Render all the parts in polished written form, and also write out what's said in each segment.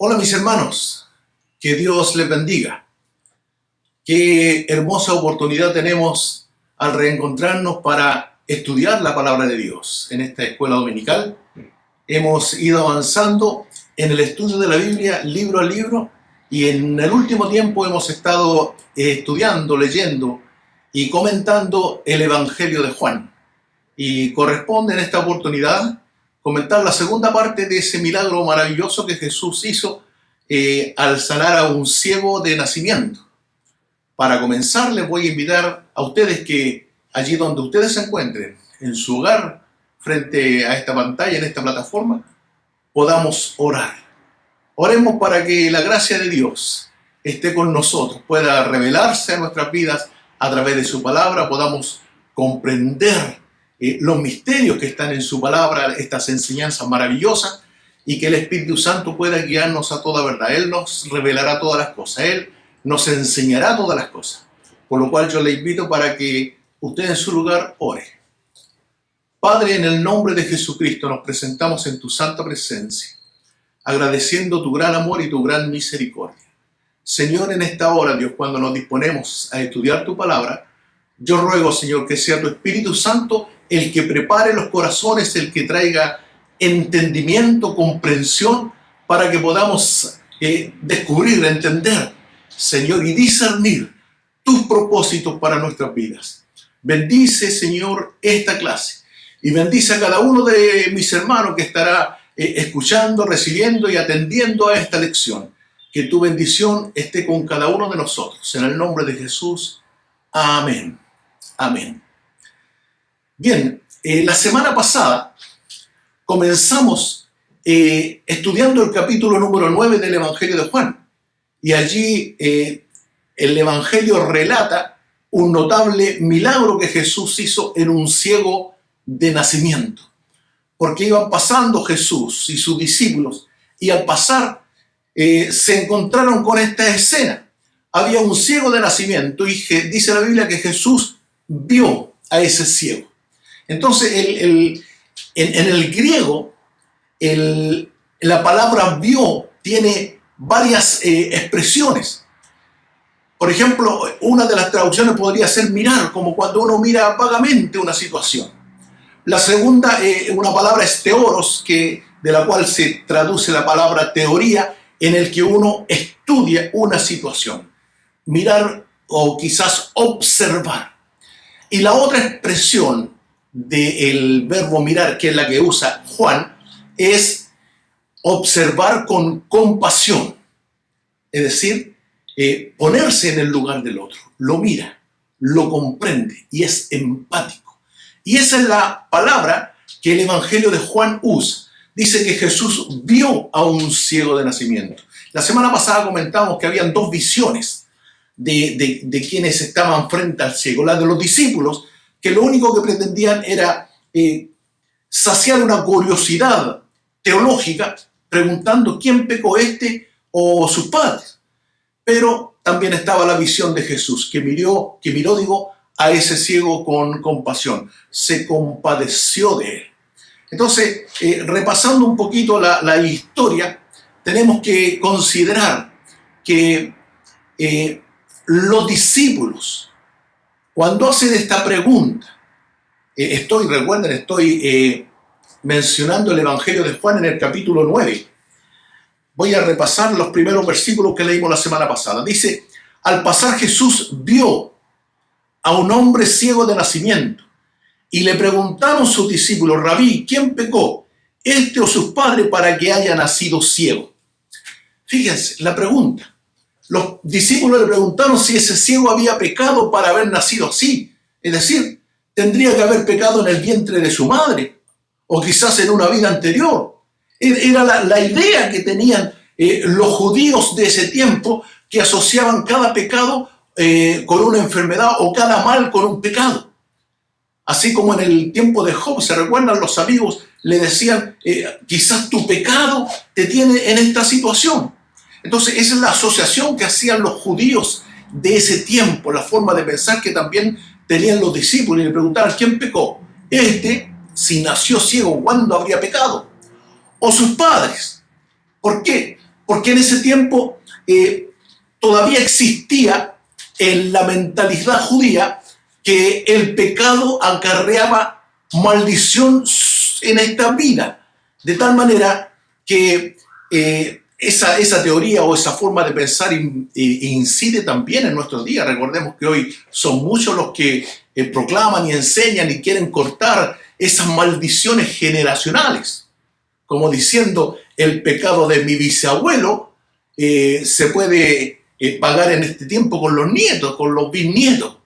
Hola mis hermanos, que Dios les bendiga. Qué hermosa oportunidad tenemos al reencontrarnos para estudiar la palabra de Dios. En esta escuela dominical hemos ido avanzando en el estudio de la Biblia libro a libro y en el último tiempo hemos estado estudiando, leyendo y comentando el Evangelio de Juan. Y corresponde en esta oportunidad comentar la segunda parte de ese milagro maravilloso que Jesús hizo al sanar a un ciego de nacimiento. Para comenzar, les voy a invitar a ustedes que allí donde ustedes se encuentren, en su hogar, frente a esta pantalla, en esta plataforma, podamos orar. Oremos para que la gracia de Dios esté con nosotros, pueda revelarse a nuestras vidas a través de su palabra, podamos comprender los misterios que están en su palabra, estas enseñanzas maravillosas, y que el Espíritu Santo pueda guiarnos a toda verdad. Él nos revelará todas las cosas, Él nos enseñará todas las cosas. Por lo cual yo le invito para que usted en su lugar ore. Padre, en el nombre de Jesucristo nos presentamos en tu santa presencia, agradeciendo tu gran amor y tu gran misericordia. Señor, en esta hora, Dios, cuando nos disponemos a estudiar tu palabra, yo ruego, Señor, que sea tu Espíritu Santo el que prepare los corazones, el que traiga entendimiento, comprensión, para que podamos descubrir, entender, Señor, y discernir tus propósitos para nuestras vidas. Bendice, Señor, esta clase y bendice a cada uno de mis hermanos que estará escuchando, recibiendo y atendiendo a esta lección. Que tu bendición esté con cada uno de nosotros. En el nombre de Jesús. Amén. Amén. Bien, la semana pasada comenzamos estudiando el capítulo número 9 del Evangelio de Juan. Y allí el Evangelio relata un notable milagro que Jesús hizo en un ciego de nacimiento. Porque iban pasando Jesús y sus discípulos y al pasar se encontraron con esta escena. Había un ciego de nacimiento y dice la Biblia que Jesús vio a ese ciego. Entonces, en el griego, la palabra vio tiene varias expresiones. Por ejemplo, una de las traducciones podría ser mirar, como cuando uno mira vagamente una situación. La segunda, una palabra es teoros, de la cual se traduce la palabra teoría, en el que uno estudia una situación. Mirar o quizás observar. Y la otra expresión del verbo mirar, que es la que usa Juan, es observar con compasión. Es decir, ponerse en el lugar del otro. Lo mira, lo comprende y es empático. Y esa es la palabra que el Evangelio de Juan usa. Dice que Jesús vio a un ciego de nacimiento. La semana pasada comentamos que habían dos visiones de quienes estaban frente al ciego. La de los discípulos, que lo único que pretendían era saciar una curiosidad teológica, preguntando quién pecó, este o sus padres. Pero también estaba la visión de Jesús, que miró a ese ciego con compasión. Se compadeció de él. Entonces, repasando un poquito la historia, tenemos que considerar que los discípulos, cuando hacen esta pregunta, estoy mencionando el Evangelio de Juan en el capítulo 9. Voy a repasar los primeros versículos que leímos la semana pasada. Dice, al pasar Jesús vio a un hombre ciego de nacimiento y le preguntaron sus discípulos, Rabí, ¿quién pecó, este o sus padres, para que haya nacido ciego? Fíjense, la pregunta. Los discípulos le preguntaron si ese ciego había pecado para haber nacido así. Es decir, tendría que haber pecado en el vientre de su madre o quizás en una vida anterior. Era la idea que tenían los judíos de ese tiempo, que asociaban cada pecado con una enfermedad o cada mal con un pecado. Así como en el tiempo de Job, ¿se recuerdan? Los amigos le decían, quizás tu pecado te tiene en esta situación. Entonces, esa es la asociación que hacían los judíos de ese tiempo, la forma de pensar que también tenían los discípulos, y le preguntaban, ¿quién pecó? Si nació ciego, ¿cuándo habría pecado? O sus padres. ¿Por qué? Porque en ese tiempo todavía existía en la mentalidad judía que el pecado acarreaba maldición en esta vida, de tal manera que esa teoría o esa forma de pensar incide también en nuestros días. Recordemos que hoy son muchos los que proclaman y enseñan y quieren cortar esas maldiciones generacionales, como diciendo el pecado de mi bisabuelo se puede pagar en este tiempo con los nietos, con los bisnietos.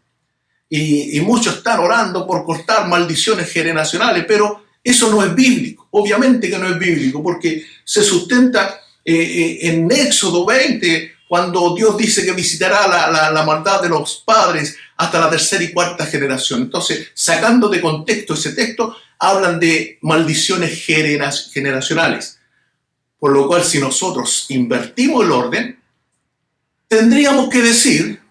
Y muchos están orando por cortar maldiciones generacionales, pero eso no es bíblico. Obviamente que no es bíblico, porque se sustenta en Éxodo 20, cuando Dios dice que visitará la maldad de los padres hasta la tercera y cuarta generación. Entonces, sacando de contexto ese texto, hablan de maldiciones generacionales. Por lo cual, si nosotros invertimos el orden, tendríamos que decir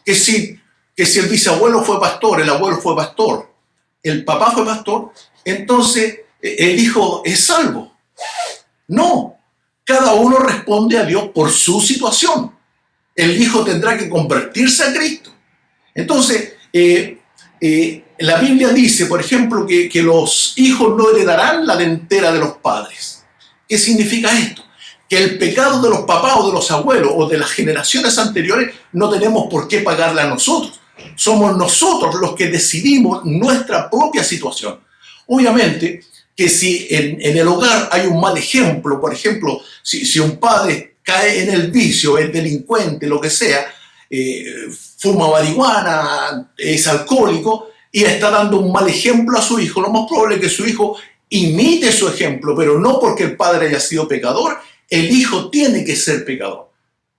que si el bisabuelo fue pastor, el abuelo fue pastor, el papá fue pastor, entonces el hijo es salvo. No, cada uno responde a Dios por su situación. El hijo tendrá que convertirse a Cristo. Entonces, la Biblia dice, por ejemplo, que los hijos no heredarán la dentera de los padres. ¿Qué significa esto? Que el pecado de los papás o de los abuelos o de las generaciones anteriores no tenemos por qué pagarle a nosotros. Somos nosotros los que decidimos nuestra propia situación. Obviamente que si en el hogar hay un mal ejemplo, por ejemplo, si un padre cae en el vicio, es delincuente, lo que sea, fuma marihuana, es alcohólico y está dando un mal ejemplo a su hijo, lo más probable es que su hijo imite su ejemplo, pero no porque el padre haya sido pecador, el hijo tiene que ser pecador.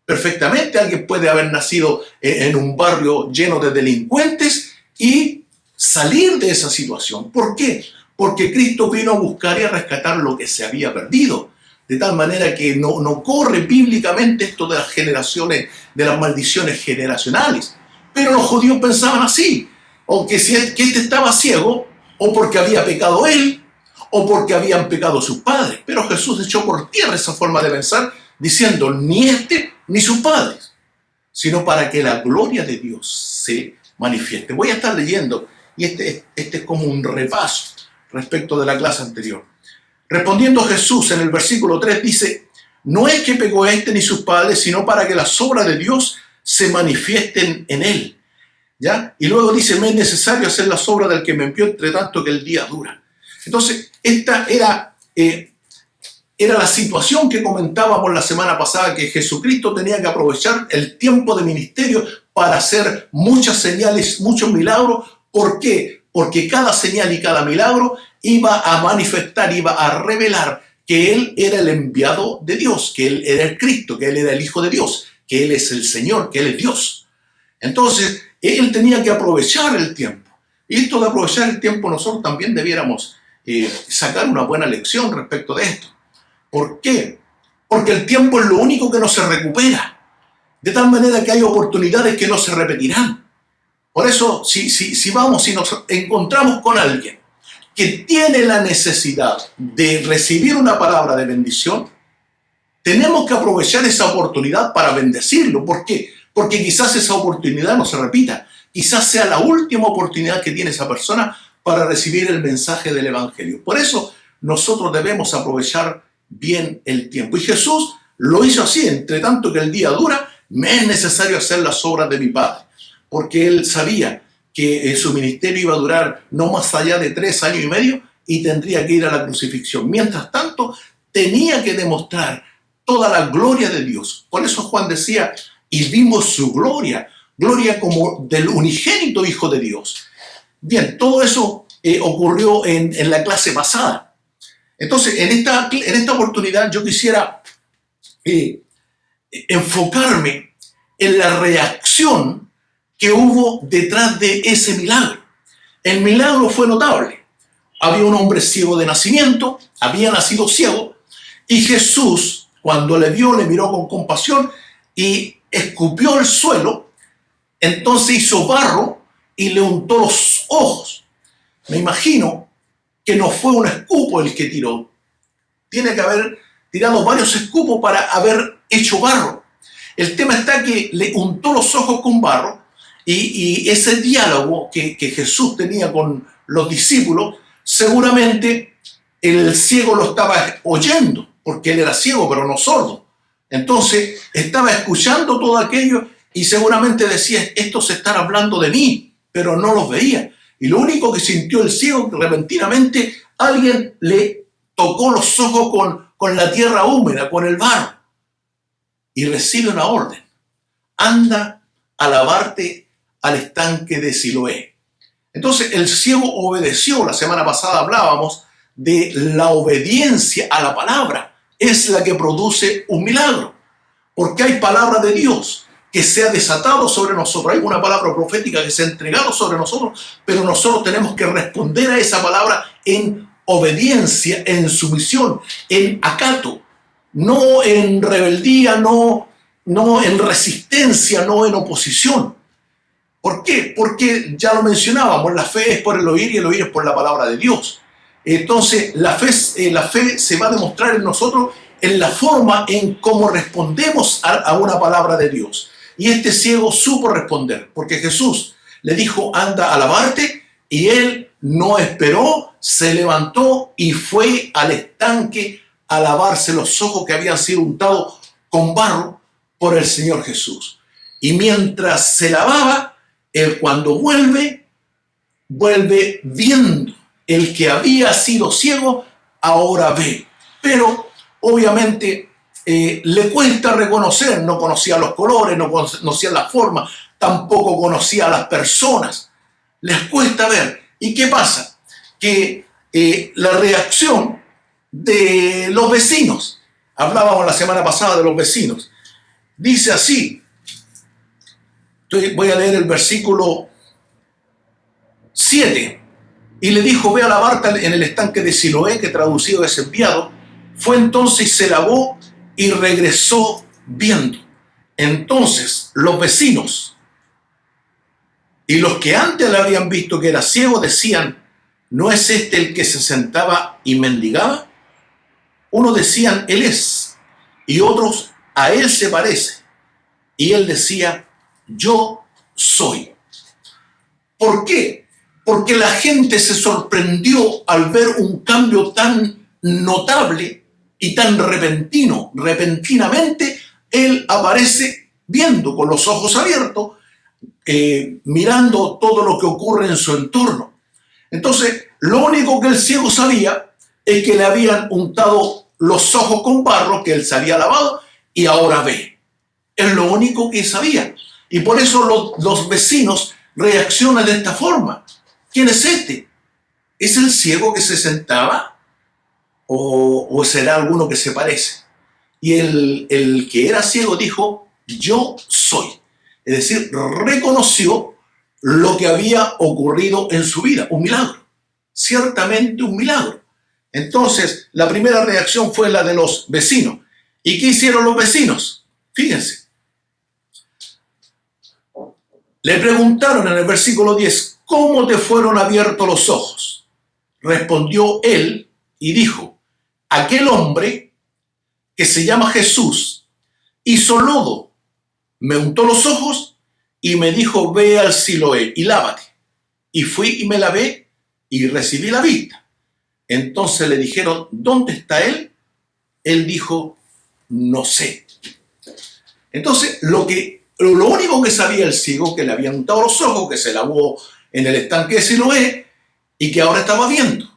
Perfectamente alguien puede haber nacido en un barrio lleno de delincuentes y salir de esa situación. ¿Por qué? Porque Cristo vino a buscar y a rescatar lo que se había perdido. De tal manera que no corre bíblicamente esto de las generaciones, de las maldiciones generacionales. Pero los judíos pensaban así, o que este estaba ciego, o porque había pecado él, o porque habían pecado sus padres. Pero Jesús echó por tierra esa forma de pensar, diciendo, ni este ni sus padres, sino para que la gloria de Dios se manifieste. Voy a estar leyendo, y este es como un repaso respecto de la clase anterior. Respondiendo Jesús en el versículo 3 dice, no es que pecó este ni sus padres, sino para que las obras de Dios se manifiesten en él. ¿Ya? Y luego dice, me es necesario hacer las obras del que me envió, entre tanto que el día dura. Entonces, esta era la situación que comentábamos la semana pasada, que Jesucristo tenía que aprovechar el tiempo de ministerio para hacer muchas señales, muchos milagros. ¿Por qué? Porque cada señal y cada milagro iba a manifestar, iba a revelar que Él era el enviado de Dios, que Él era el Cristo, que Él era el Hijo de Dios, que Él es el Señor, que Él es Dios. Entonces, Él tenía que aprovechar el tiempo. Y esto de aprovechar el tiempo, nosotros también debiéramos sacar una buena lección respecto de esto. ¿Por qué? Porque el tiempo es lo único que no se recupera. De tal manera que hay oportunidades que no se repetirán. Por eso, si nos encontramos con alguien que tiene la necesidad de recibir una palabra de bendición, tenemos que aprovechar esa oportunidad para bendecirlo. ¿Por qué? Porque quizás esa oportunidad no se repita. Quizás sea la última oportunidad que tiene esa persona para recibir el mensaje del Evangelio. Por eso, nosotros debemos aprovechar bien el tiempo. Y Jesús lo hizo así, entre tanto que el día dura, me es necesario hacer las obras de mi Padre. Porque Él sabía que su ministerio iba a durar no más allá de 3 años y medio y tendría que ir a la crucifixión. Mientras tanto, tenía que demostrar toda la gloria de Dios. Por eso Juan decía, y vimos su gloria, gloria como del unigénito Hijo de Dios. Bien, todo eso ocurrió en la clase pasada. Entonces, en esta oportunidad yo quisiera enfocarme en la reacción que hubo detrás de ese milagro. El milagro fue notable. Había un hombre ciego de nacimiento, había nacido ciego, y Jesús, cuando le vio, le miró con compasión y escupió el suelo, entonces hizo barro y le untó los ojos. Me imagino que no fue un escupo el que tiró. Tiene que haber tirado varios escupos para haber hecho barro. El tema está que le untó los ojos con barro y ese diálogo que Jesús tenía con los discípulos, seguramente el ciego lo estaba oyendo, porque él era ciego pero no sordo. Entonces estaba escuchando todo aquello y seguramente decía, estos están hablando de mí, pero no los veía. Y lo único que sintió el ciego, que repentinamente alguien le tocó los ojos con la tierra húmeda, con el barro, y recibe una orden: anda a lavarte al estanque de Siloé. Entonces el ciego obedeció. La semana pasada hablábamos de la obediencia a la palabra. Es la que produce un milagro, porque hay palabra de Dios que se ha desatado sobre nosotros. Hay una palabra profética que se ha entregado sobre nosotros, pero nosotros tenemos que responder a esa palabra en obediencia, en sumisión, en acato, no en rebeldía, no en resistencia, no en oposición. ¿Por qué? Porque ya lo mencionábamos, la fe es por el oír y el oír es por la palabra de Dios. Entonces la fe se va a demostrar en nosotros en la forma en cómo respondemos a una palabra de Dios. Y este ciego supo responder, porque Jesús le dijo, anda a lavarte, y él no esperó, se levantó y fue al estanque a lavarse los ojos que habían sido untados con barro por el Señor Jesús. Y mientras se lavaba, él cuando vuelve viendo. El que había sido ciego ahora ve. Pero obviamente le cuesta reconocer, no conocía los colores, no conocía las formas, tampoco conocía a las personas. Les cuesta ver. ¿Y qué pasa? Que la reacción de los vecinos, hablábamos la semana pasada de los vecinos, dice así, voy a leer el versículo 7. Y le dijo, ve a lavarte en el estanque de Siloé, que traducido es enviado. Fue entonces y se lavó y regresó viendo. Entonces los vecinos y los que antes le habían visto que era ciego decían, ¿no es este el que se sentaba y mendigaba? Unos decían, él es, y otros, a él se parece. Y él decía, yo soy. ¿Por qué? Porque la gente se sorprendió al ver un cambio tan notable y tan repentino. Repentinamente, él aparece viendo con los ojos abiertos, mirando todo lo que ocurre en su entorno. Entonces, lo único que el ciego sabía es que le habían untado los ojos con barro, que él se había lavado y ahora ve. Es lo único que sabía. Y por eso los vecinos reaccionan de esta forma. ¿Quién es este? ¿Es el ciego que se sentaba? ¿O será alguno que se parece? Y el que era ciego dijo, yo soy. Es decir, reconoció lo que había ocurrido en su vida. Un milagro. Ciertamente un milagro. Entonces, la primera reacción fue la de los vecinos. ¿Y qué hicieron los vecinos? Fíjense. Le preguntaron en el versículo 10, ¿cómo te fueron abiertos los ojos? Respondió él y dijo, aquel hombre que se llama Jesús hizo lodo, me untó los ojos y me dijo, ve al Siloé y lávate. Y fui y me lavé y recibí la vista. Entonces le dijeron, ¿dónde está él? Él dijo, no sé. Entonces, lo único que sabía el ciego, que le habían untado los ojos, que se lavó en el estanque de Siloé y que ahora estaba viendo.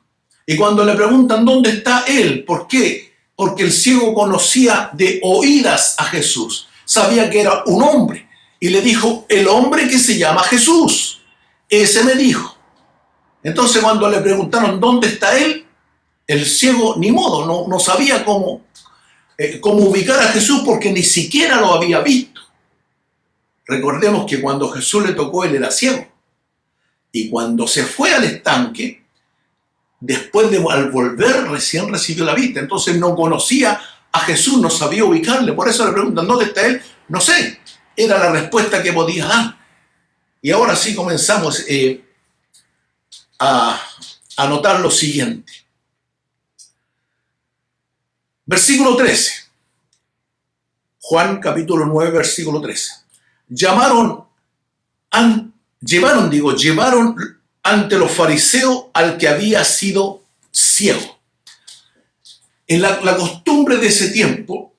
Y cuando le preguntan dónde está él, ¿por qué? Porque el ciego conocía de oídas a Jesús, sabía que era un hombre y le dijo, el hombre que se llama Jesús, ese me dijo. Entonces cuando le preguntaron dónde está él, el ciego ni modo, no sabía cómo ubicar a Jesús porque ni siquiera lo había visto. Recordemos que cuando Jesús le tocó, él era ciego. Y cuando se fue al estanque, después al volver, recién recibió la vista. Entonces no conocía a Jesús, no sabía ubicarle. Por eso le preguntan, ¿dónde está él? No sé. Era la respuesta que podía dar. Y ahora sí comenzamos a notar lo siguiente. Versículo 13. Juan capítulo 9, versículo 13. Llevaron ante los fariseos al que había sido ciego. En la costumbre de ese tiempo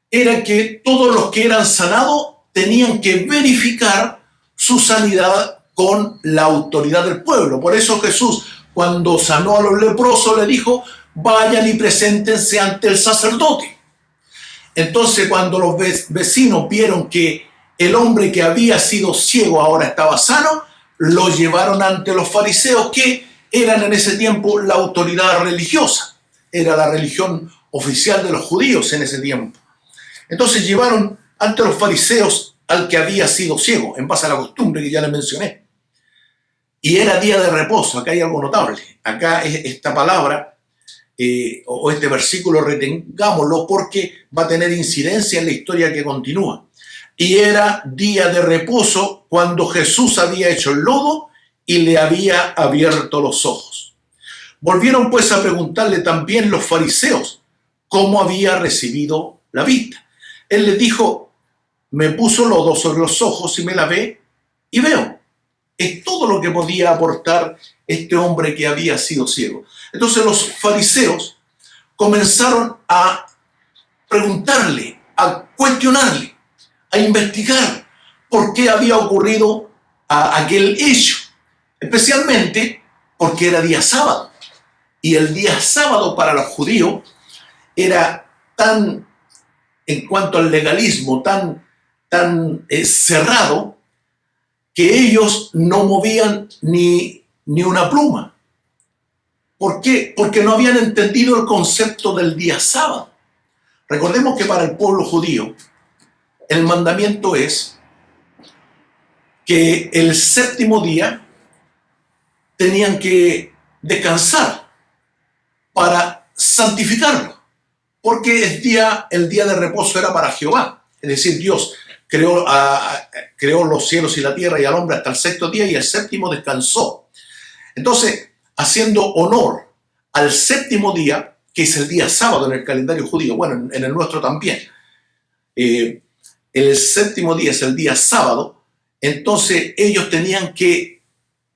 era que todos los que eran sanados tenían que verificar su sanidad con la autoridad del pueblo. Por eso Jesús, cuando sanó a los leprosos, le dijo: vayan y preséntense ante el sacerdote. Entonces, cuando los vecinos vieron que el hombre que había sido ciego ahora estaba sano, lo llevaron ante los fariseos, que eran en ese tiempo la autoridad religiosa. Era la religión oficial de los judíos en ese tiempo. Entonces llevaron ante los fariseos al que había sido ciego, en base a la costumbre que ya les mencioné. Y era día de reposo. Acá hay algo notable. Acá esta palabra o este versículo retengámoslo, porque va a tener incidencia en la historia que continúa. Y era día de reposo cuando Jesús había hecho el lodo y le había abierto los ojos. Volvieron pues a preguntarle también los fariseos cómo había recibido la vista. Él les dijo: me puso lodo sobre los ojos y me lavé y veo. Es todo lo que podía aportar este hombre que había sido ciego. Entonces los fariseos comenzaron a preguntarle, a cuestionarle, a investigar por qué había ocurrido aquel hecho, especialmente porque era día sábado. Y el día sábado para los judíos era tan, en cuanto al legalismo, tan cerrado, que ellos no movían ni una pluma. ¿Por qué? Porque no habían entendido el concepto del día sábado. Recordemos que para el pueblo judío el mandamiento es que el séptimo día tenían que descansar para santificarlo, porque el día de reposo era para Jehová. Es decir, Dios creó los cielos y la tierra y al hombre hasta el sexto día, y el séptimo descansó. Entonces, haciendo honor al séptimo día, que es el día sábado en el calendario judío, bueno, en el nuestro también, el séptimo día es el día sábado. Entonces ellos tenían que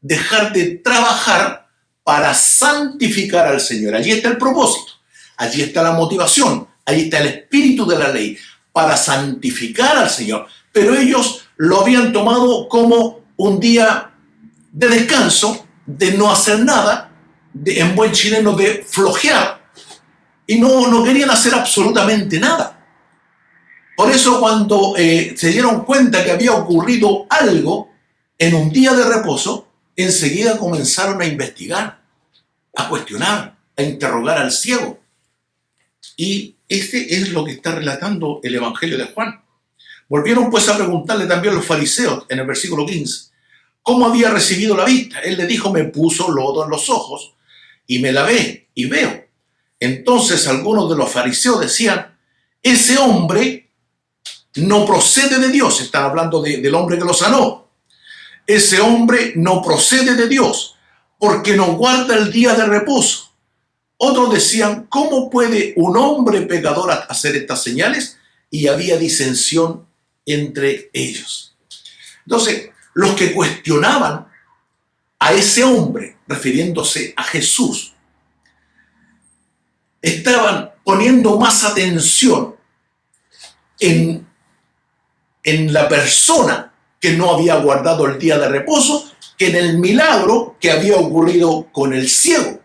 dejar de trabajar para santificar al Señor. Allí está el propósito, allí está la motivación, allí está el espíritu de la ley, para santificar al Señor. Pero ellos lo habían tomado como un día de descanso, de no hacer nada, en buen chileno, de flojear, y no querían hacer absolutamente nada. Por eso, cuando se dieron cuenta que había ocurrido algo en un día de reposo, enseguida comenzaron a investigar, a cuestionar, a interrogar al ciego. Y este es lo que está relatando el Evangelio de Juan. Volvieron pues a preguntarle también los fariseos en el versículo 15 cómo había recibido la vista. Él le dijo: me puso lodo en los ojos y me lavé y veo. Entonces algunos de los fariseos decían: ese hombre no procede de Dios. Están hablando del hombre que lo sanó. Ese hombre no procede de Dios, porque no guarda el día de reposo. Otros decían: ¿cómo puede un hombre pecador hacer estas señales? Y había disensión entre ellos. Entonces, los que cuestionaban a ese hombre, refiriéndose a Jesús, estaban poniendo más atención en la persona que no había guardado el día de reposo que en el milagro que había ocurrido con el ciego.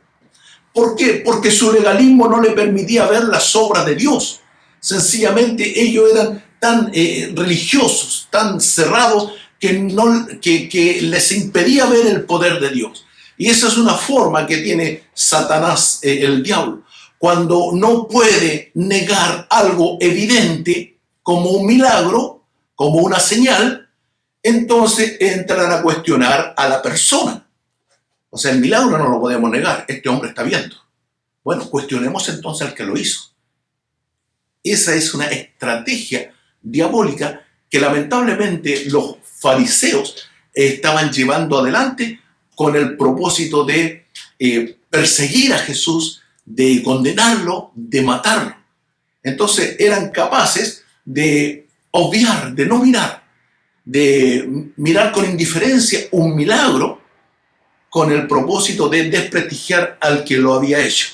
¿Por qué? Porque su legalismo no le permitía ver las obras de Dios. Sencillamente ellos eran tan religiosos, tan cerrados, que les impedía ver el poder de Dios. Y esa es una forma que tiene Satanás, el diablo. Cuando no puede negar algo evidente como un milagro, como una señal, entonces entran a cuestionar a la persona. O sea, el milagro no lo podemos negar, este hombre está viendo. Bueno, cuestionemos entonces al que lo hizo. Esa es una estrategia diabólica que lamentablemente los fariseos estaban llevando adelante con el propósito de perseguir a Jesús, de condenarlo, de matarlo. Entonces eran capaces de obviar, de no mirar, de mirar con indiferencia un milagro con el propósito de desprestigiar al que lo había hecho.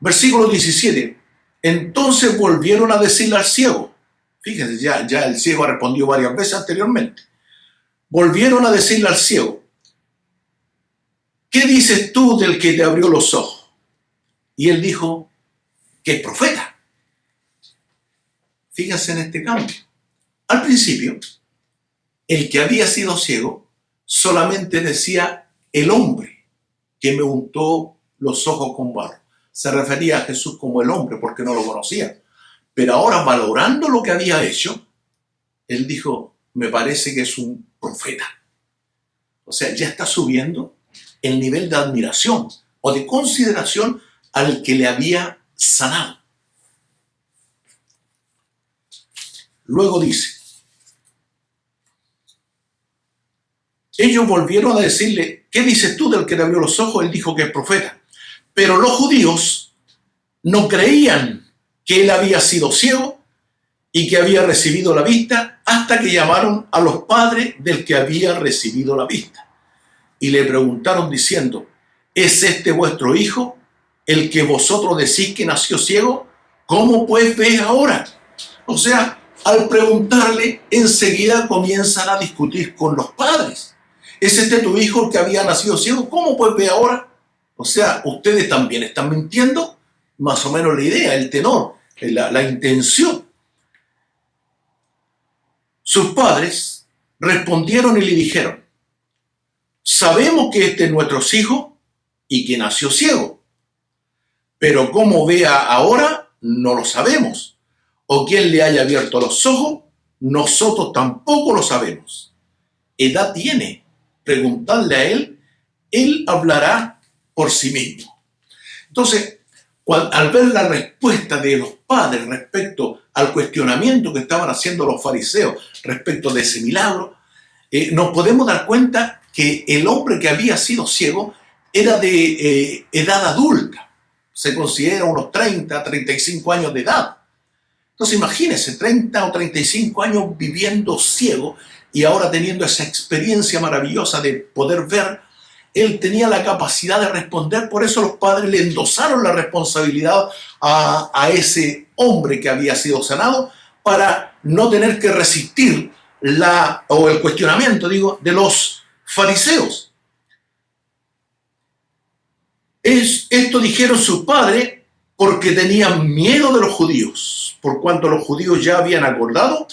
Versículo 17. Entonces volvieron a decirle al ciego. Fíjense, ya el ciego ha respondido varias veces anteriormente. Volvieron a decirle al ciego: ¿qué dices tú del que te abrió los ojos? Y él dijo que es profeta. Fíjense en este cambio. Al principio, el que había sido ciego solamente decía el hombre que me untó los ojos con barro. Se refería a Jesús como el hombre porque no lo conocía. Pero ahora, valorando lo que había hecho, él dijo: me parece que es un profeta. O sea, ya está subiendo el nivel de admiración o de consideración al que le había sanado. Luego dice: ellos volvieron a decirle: ¿qué dices tú del que te abrió los ojos? Él dijo que es profeta. Pero los judíos no creían que él había sido ciego y que había recibido la vista hasta que llamaron a los padres del que había recibido la vista. Y le preguntaron diciendo: ¿es este vuestro hijo, el que vosotros decís que nació ciego? ¿Cómo pues ves ahora? O sea, al preguntarle, enseguida comienzan a discutir con los padres. ¿Es este tu hijo el que había nacido ciego? ¿Cómo pues ves ahora? O sea, ustedes también están mintiendo. Más o menos la idea, el tenor, la intención. Sus padres respondieron y le dijeron: sabemos que este es nuestro hijo y que nació ciego, pero cómo vea ahora no lo sabemos, o quién le haya abierto los ojos, nosotros tampoco lo sabemos. ¿Edad tiene? Preguntadle a él hablará por sí mismo. Entonces, al ver la respuesta de los padres respecto al cuestionamiento que estaban haciendo los fariseos respecto de ese milagro, nos podemos dar cuenta que el hombre que había sido ciego era de edad adulta. Se considera unos 30, 35 años de edad. Entonces imagínense, 30 o 35 años viviendo ciego y ahora teniendo esa experiencia maravillosa de poder ver. Él tenía la capacidad de responder, por eso los padres le endosaron la responsabilidad a ese hombre que había sido sanado para no tener que resistir el cuestionamiento, de los fariseos. Esto dijeron sus padres porque tenían miedo de los judíos, por cuanto los judíos ya habían acordado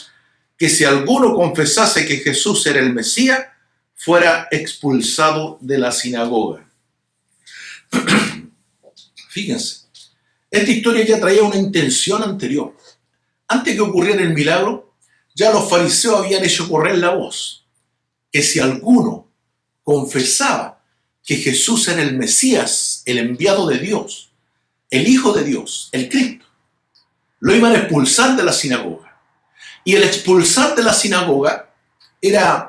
que si alguno confesase que Jesús era el Mesías, fuera expulsado de la sinagoga. Fíjense, esta historia ya traía una intención anterior. Antes que ocurriera el milagro, ya los fariseos habían hecho correr la voz, que si alguno confesaba que Jesús era el Mesías, el enviado de Dios, el Hijo de Dios, el Cristo, lo iban a expulsar de la sinagoga. Y el expulsar de la sinagoga era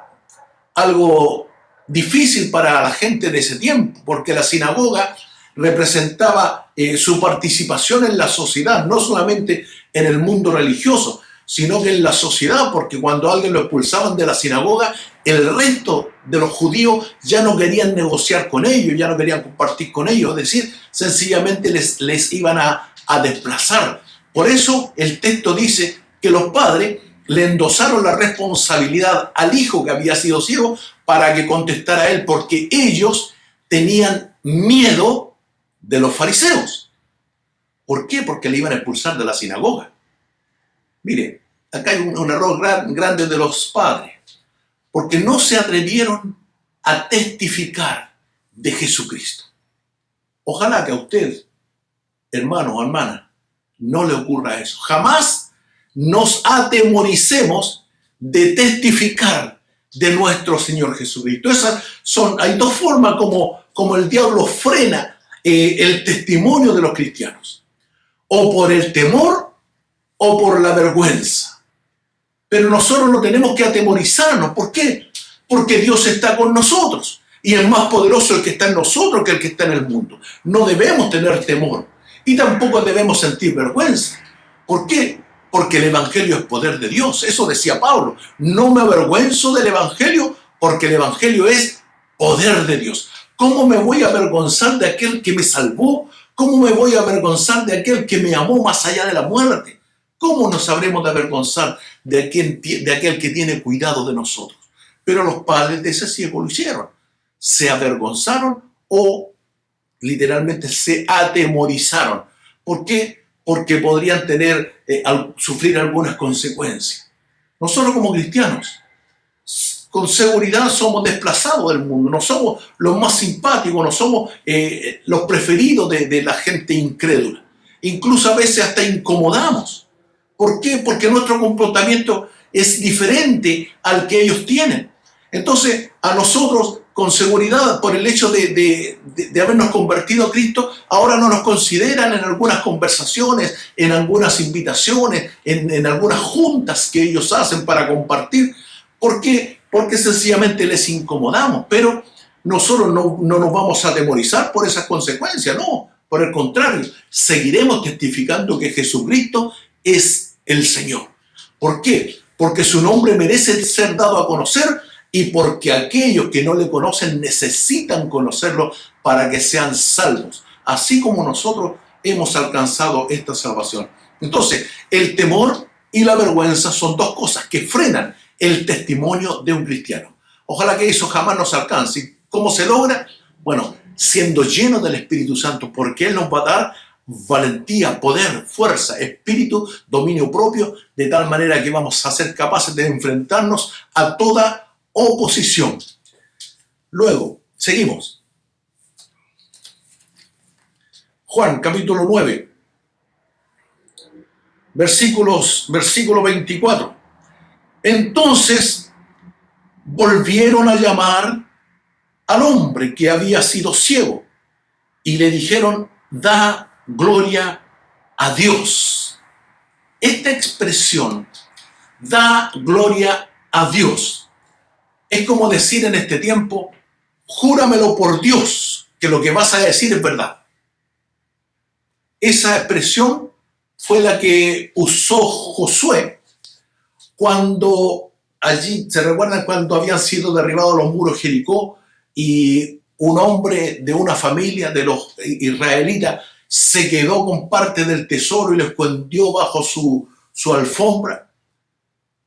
algo difícil para la gente de ese tiempo, porque la sinagoga representaba su participación en la sociedad, no solamente en el mundo religioso, sino que en la sociedad, porque cuando a alguien lo expulsaban de la sinagoga, el resto de los judíos ya no querían negociar con ellos, ya no querían compartir con ellos, es decir, sencillamente les iban a desplazar. Por eso el texto dice que los padres le endosaron la responsabilidad al hijo que había sido ciego para que contestara a él, porque ellos tenían miedo de los fariseos. ¿Por qué? Porque le iban a expulsar de la sinagoga. Mire, acá hay un error grande de los padres, porque no se atrevieron a testificar de Jesucristo. Ojalá que a usted, hermano o hermana, no le ocurra eso. Jamás nos atemoricemos de testificar de nuestro Señor Jesucristo. Hay dos formas como el diablo frena el testimonio de los cristianos. O por el temor o por la vergüenza. Pero nosotros no tenemos que atemorizarnos. ¿Por qué? Porque Dios está con nosotros. Y es más poderoso el que está en nosotros que el que está en el mundo. No debemos tener temor. Y tampoco debemos sentir vergüenza. ¿Por qué? Porque el Evangelio es poder de Dios. Eso decía Pablo. No me avergüenzo del Evangelio porque el Evangelio es poder de Dios. ¿Cómo me voy a avergonzar de aquel que me salvó? ¿Cómo me voy a avergonzar de aquel que me amó más allá de la muerte? ¿Cómo nos habremos de avergonzar de aquel que tiene cuidado de nosotros? Pero los padres de ese ciego lo hicieron. Se avergonzaron o literalmente se atemorizaron. ¿Por qué? Porque podrían sufrir algunas consecuencias. Nosotros como cristianos, con seguridad somos desplazados del mundo, no somos los más simpáticos, no somos los preferidos de la gente incrédula. Incluso a veces hasta incomodamos. ¿Por qué? Porque nuestro comportamiento es diferente al que ellos tienen. Entonces, a nosotros, con seguridad, por el hecho de habernos convertido a Cristo, ahora no nos consideran en algunas conversaciones, en algunas invitaciones, en algunas juntas que ellos hacen para compartir. ¿Por qué? Porque sencillamente les incomodamos, pero nosotros no nos vamos a atemorizar por esas consecuencias, no. Por el contrario, seguiremos testificando que Jesucristo es el Señor. ¿Por qué? Porque su nombre merece ser dado a conocer y porque aquellos que no le conocen necesitan conocerlo para que sean salvos, así como nosotros hemos alcanzado esta salvación. Entonces, el temor y la vergüenza son dos cosas que frenan el testimonio de un cristiano. Ojalá que eso jamás nos alcance. ¿Cómo se logra? Bueno, siendo llenos del Espíritu Santo, porque Él nos va a dar valentía, poder, fuerza, espíritu, dominio propio, de tal manera que vamos a ser capaces de enfrentarnos a toda oposición. Luego, seguimos. Juan, capítulo 9, versículo 24. Entonces volvieron a llamar al hombre que había sido ciego y le dijeron: da gloria a Dios. Esta expresión, da gloria a Dios, es como decir en este tiempo: júramelo por Dios que lo que vas a decir es verdad. Esa expresión fue la que usó Josué cuando allí, ¿se recuerdan cuando habían sido derribados los muros de Jericó y un hombre de una familia de los israelitas se quedó con parte del tesoro y lo escondió bajo su alfombra?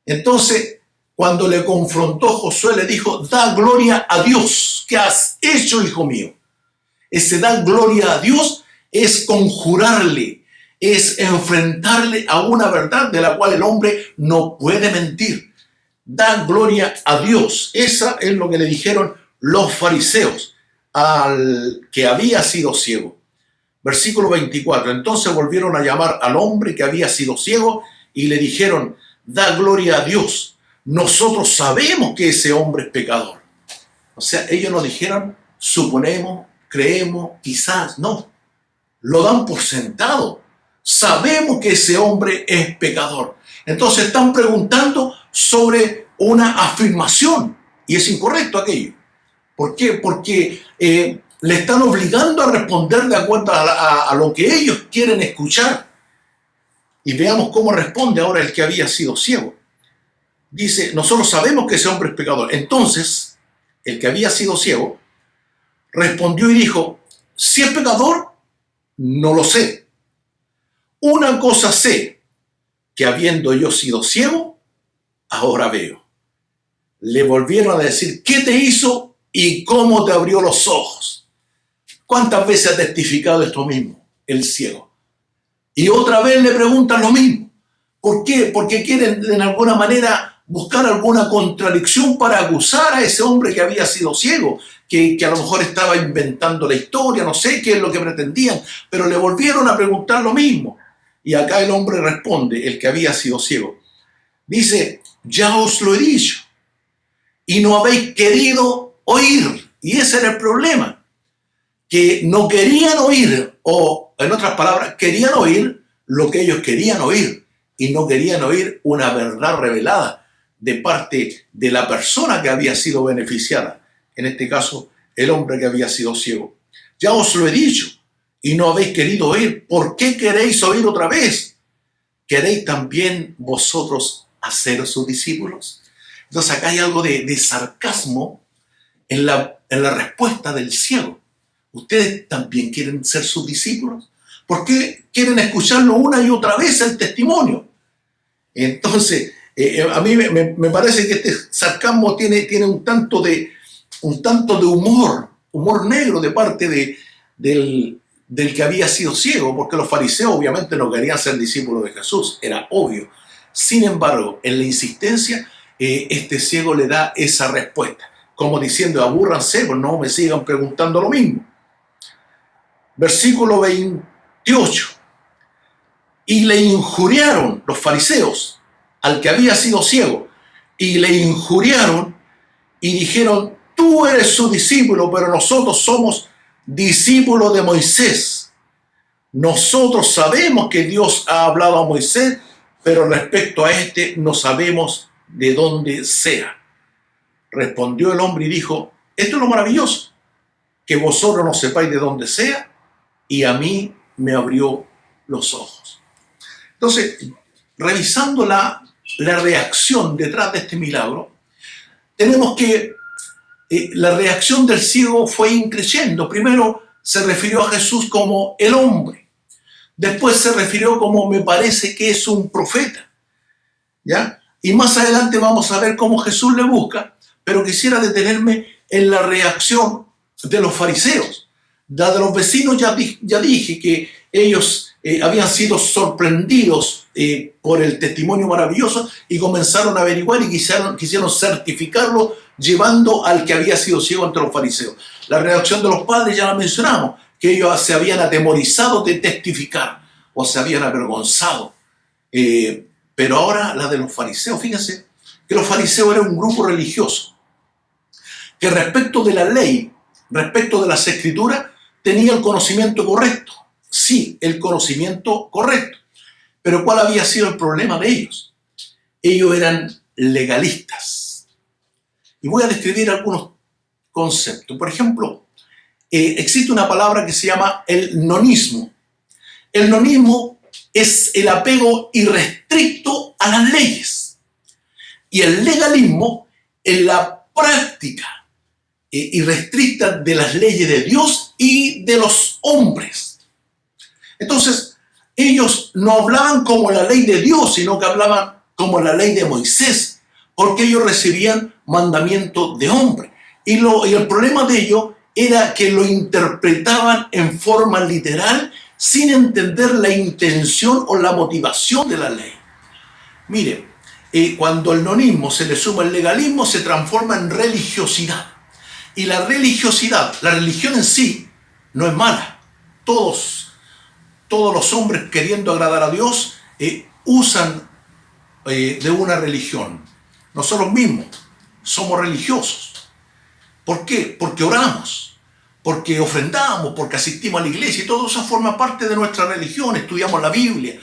Entonces, cuando le confrontó, Josué le dijo: da gloria a Dios. ¿Qué has hecho, hijo mío? Ese dar gloria a Dios es conjurarle, es enfrentarle a una verdad de la cual el hombre no puede mentir. Da gloria a Dios. Esa es lo que le dijeron los fariseos al que había sido ciego. Versículo 24. Entonces volvieron a llamar al hombre que había sido ciego y le dijeron: da gloria a Dios. Nosotros sabemos que ese hombre es pecador. O sea, ellos no dijeron suponemos, creemos, quizás, no. Lo dan por sentado. Sabemos que ese hombre es pecador. Entonces están preguntando sobre una afirmación y es incorrecto aquello. ¿Por qué? Porque le están obligando a responder de acuerdo a lo que ellos quieren escuchar. Y veamos cómo responde ahora el que había sido ciego. Dice: nosotros sabemos que ese hombre es pecador. Entonces, el que había sido ciego respondió y dijo: si es pecador, no lo sé. Una cosa sé, que habiendo yo sido ciego, ahora veo. Le volvieron a decir: ¿qué te hizo y cómo te abrió los ojos? ¿Cuántas veces ha testificado esto mismo el ciego? Y otra vez le preguntan lo mismo. ¿Por qué? Porque quieren de alguna manera buscar alguna contradicción para acusar a ese hombre que había sido ciego, que a lo mejor estaba inventando la historia, no sé qué es lo que pretendían, pero le volvieron a preguntar lo mismo. Y acá el hombre responde, el que había sido ciego. Dice: ya os lo he dicho y no habéis querido oír. Y ese era el problema, que no querían oír, o en otras palabras, querían oír lo que ellos querían oír y no querían oír una verdad revelada de parte de la persona que había sido beneficiada, en este caso el hombre que había sido ciego. Ya os lo he dicho y no habéis querido oír. ¿Por qué queréis oír otra vez? ¿Queréis también vosotros hacer sus discípulos? Entonces acá hay algo de sarcasmo en la respuesta del ciego. ¿Ustedes también quieren ser sus discípulos? ¿Por qué quieren escucharlo una y otra vez el testimonio? Entonces, a mí me parece que este sarcasmo tiene un tanto de humor negro de parte del que había sido ciego, porque los fariseos obviamente no querían ser discípulos de Jesús, era obvio. Sin embargo, en la insistencia, este ciego le da esa respuesta, como diciendo, abúrranse, pues no me sigan preguntando lo mismo. Versículo 28. Y le injuriaron los fariseos al que había sido ciego, y le injuriaron y dijeron, tú eres su discípulo, pero nosotros somos discípulos de Moisés. Nosotros sabemos que Dios ha hablado a Moisés, pero respecto a este no sabemos de dónde sea. Respondió el hombre y dijo, esto es lo maravilloso, que vosotros no sepáis de dónde sea, y a mí me abrió los ojos. Entonces, revisando la reacción detrás de este milagro, tenemos que la reacción del ciego fue increciendo. Primero se refirió a Jesús como el hombre. Después se refirió como me parece que es un profeta. ¿Ya? Y más adelante vamos a ver cómo Jesús le busca, pero quisiera detenerme en la reacción de los fariseos. La de los vecinos ya dije que ellos habían sido sorprendidos por el testimonio maravilloso y comenzaron a averiguar y quisieron certificarlo llevando al que había sido ciego entre los fariseos. La reacción de los padres ya la mencionamos, que ellos se habían atemorizado de testificar o se habían avergonzado. Pero ahora la de los fariseos, fíjense que los fariseos eran un grupo religioso que respecto de la ley, respecto de las escrituras, tenía el conocimiento correcto. Sí, el conocimiento correcto. Pero ¿cuál había sido el problema de ellos? Ellos eran legalistas. Y voy a describir algunos conceptos. Por ejemplo, existe una palabra que se llama el nonismo. El nonismo es el apego irrestricto a las leyes. Y el legalismo es la práctica irrestricta de las leyes de Dios y de los hombres. Entonces, ellos no hablaban como la ley de Dios, sino que hablaban como la ley de Moisés, porque ellos recibían mandamientos de hombre. Y el problema de ellos era que lo interpretaban en forma literal, sin entender la intención o la motivación de la ley. Mire, cuando el nonismo se le suma el legalismo, se transforma en religiosidad. Y la religiosidad, la religión en sí, no es mala. Todos los hombres queriendo agradar a Dios usan de una religión. Nosotros mismos somos religiosos. ¿Por qué? Porque oramos, porque ofrendamos, porque asistimos a la iglesia y todo eso forma parte de nuestra religión. Estudiamos la Biblia,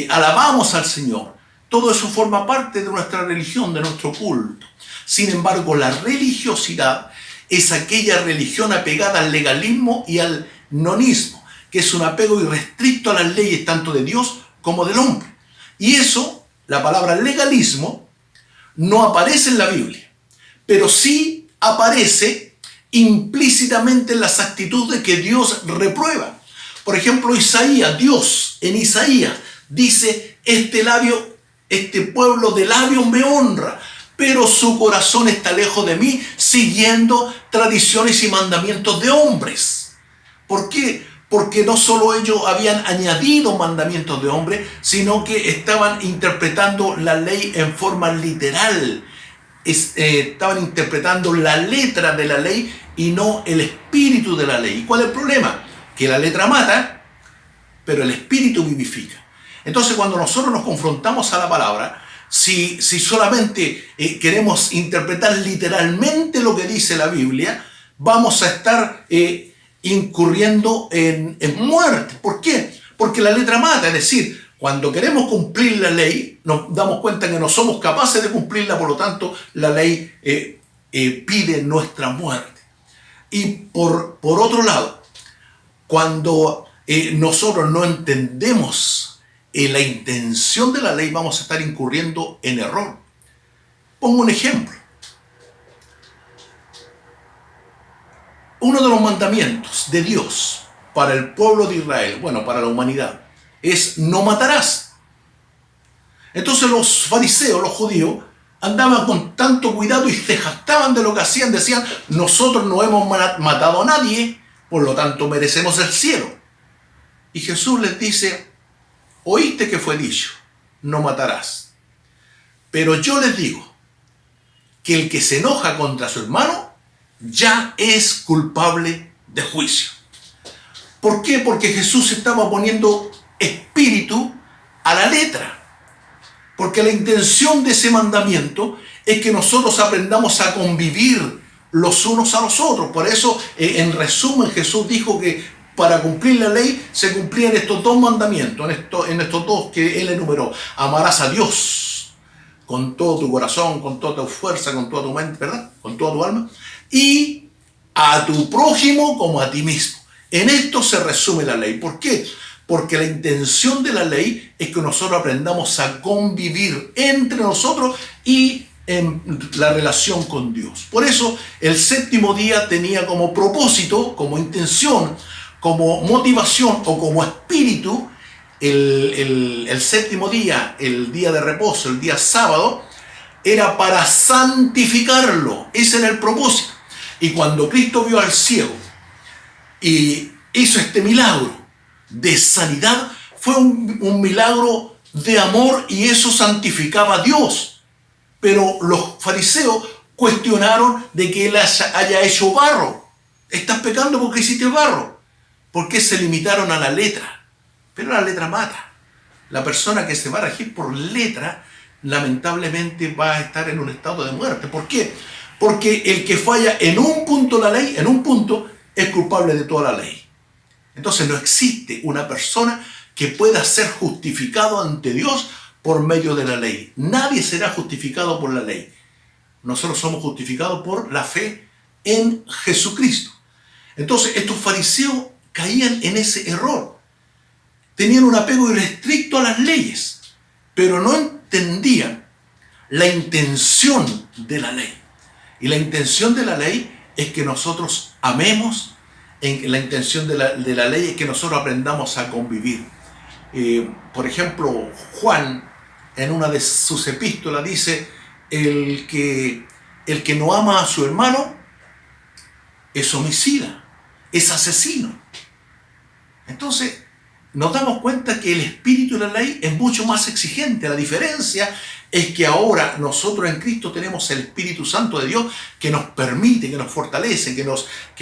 alabamos al Señor. Todo eso forma parte de nuestra religión, de nuestro culto. Sin embargo, la religiosidad es aquella religión apegada al legalismo y al nonismo, que es un apego irrestricto a las leyes tanto de Dios como del hombre. Y eso, la palabra legalismo, no aparece en la Biblia, pero sí aparece implícitamente en las actitudes que Dios reprueba. Por ejemplo, Dios en Isaías dice, este pueblo de labios me honra, pero su corazón está lejos de mí, siguiendo tradiciones y mandamientos de hombres. ¿Por qué? Porque no solo ellos habían añadido mandamientos de hombres, sino que estaban interpretando la ley en forma literal. Estaban interpretando la letra de la ley y no el espíritu de la ley. ¿Y cuál es el problema? Que la letra mata, pero el espíritu vivifica. Entonces, cuando nosotros nos confrontamos a la palabra, si solamente queremos interpretar literalmente lo que dice la Biblia, vamos a estar incurriendo en muerte. ¿Por qué? Porque la letra mata, es decir, cuando queremos cumplir la ley, nos damos cuenta que no somos capaces de cumplirla, por lo tanto, la ley pide nuestra muerte. Y por otro lado, cuando nosotros no entendemos la intención de la ley, vamos a estar incurriendo en error. Pongo un ejemplo. Uno de los mandamientos de Dios para el pueblo de Israel, bueno, para la humanidad, es no matarás. Entonces los fariseos, los judíos, andaban con tanto cuidado y se jactaban de lo que hacían. Decían, nosotros no hemos matado a nadie, por lo tanto merecemos el cielo. Y Jesús les dice, oíste que fue dicho, no matarás. Pero yo les digo que el que se enoja contra su hermano ya es culpable de juicio. ¿Por qué? Porque Jesús estaba poniendo espíritu a la letra. Porque la intención de ese mandamiento es que nosotros aprendamos a convivir los unos a los otros. Por eso, en resumen, Jesús dijo que para cumplir la ley se cumplían estos dos mandamientos, en estos dos que Él enumeró. Amarás a Dios con todo tu corazón, con toda tu fuerza, con toda tu mente, ¿verdad? Con toda tu alma. Y a tu prójimo como a ti mismo. En esto se resume la ley. ¿Por qué? Porque la intención de la ley es que nosotros aprendamos a convivir entre nosotros y en la relación con Dios. Por eso el séptimo día tenía como propósito, como intención, como motivación o como espíritu, el séptimo día, el día de reposo, el día sábado, era para santificarlo. Ese era el propósito. Y cuando Cristo vio al ciego y hizo este milagro de sanidad, fue un milagro de amor y eso santificaba a Dios. Pero los fariseos cuestionaron de que Él haya hecho barro. Estás pecando porque hiciste barro. ¿Por qué se limitaron a la letra? Pero la letra mata. La persona que se va a regir por letra, lamentablemente va a estar en un estado de muerte. ¿Por qué? Porque el que falla en un punto la ley, en un punto, es culpable de toda la ley. Entonces no existe una persona que pueda ser justificado ante Dios por medio de la ley. Nadie será justificado por la ley. Nosotros somos justificados por la fe en Jesucristo. Entonces estos fariseos caían en ese error. Tenían un apego irrestricto a las leyes, pero no entendían la intención de la ley. Y la intención de la ley es que nosotros amemos. La intención de la ley es que nosotros aprendamos a convivir. Por ejemplo, Juan, en una de sus epístolas, dice, el que no ama a su hermano es homicida, es asesino. Entonces, nos damos cuenta que el espíritu de la ley es mucho más exigente. La diferencia es que ahora nosotros en Cristo tenemos el Espíritu Santo de Dios que nos permite, que nos fortalece, que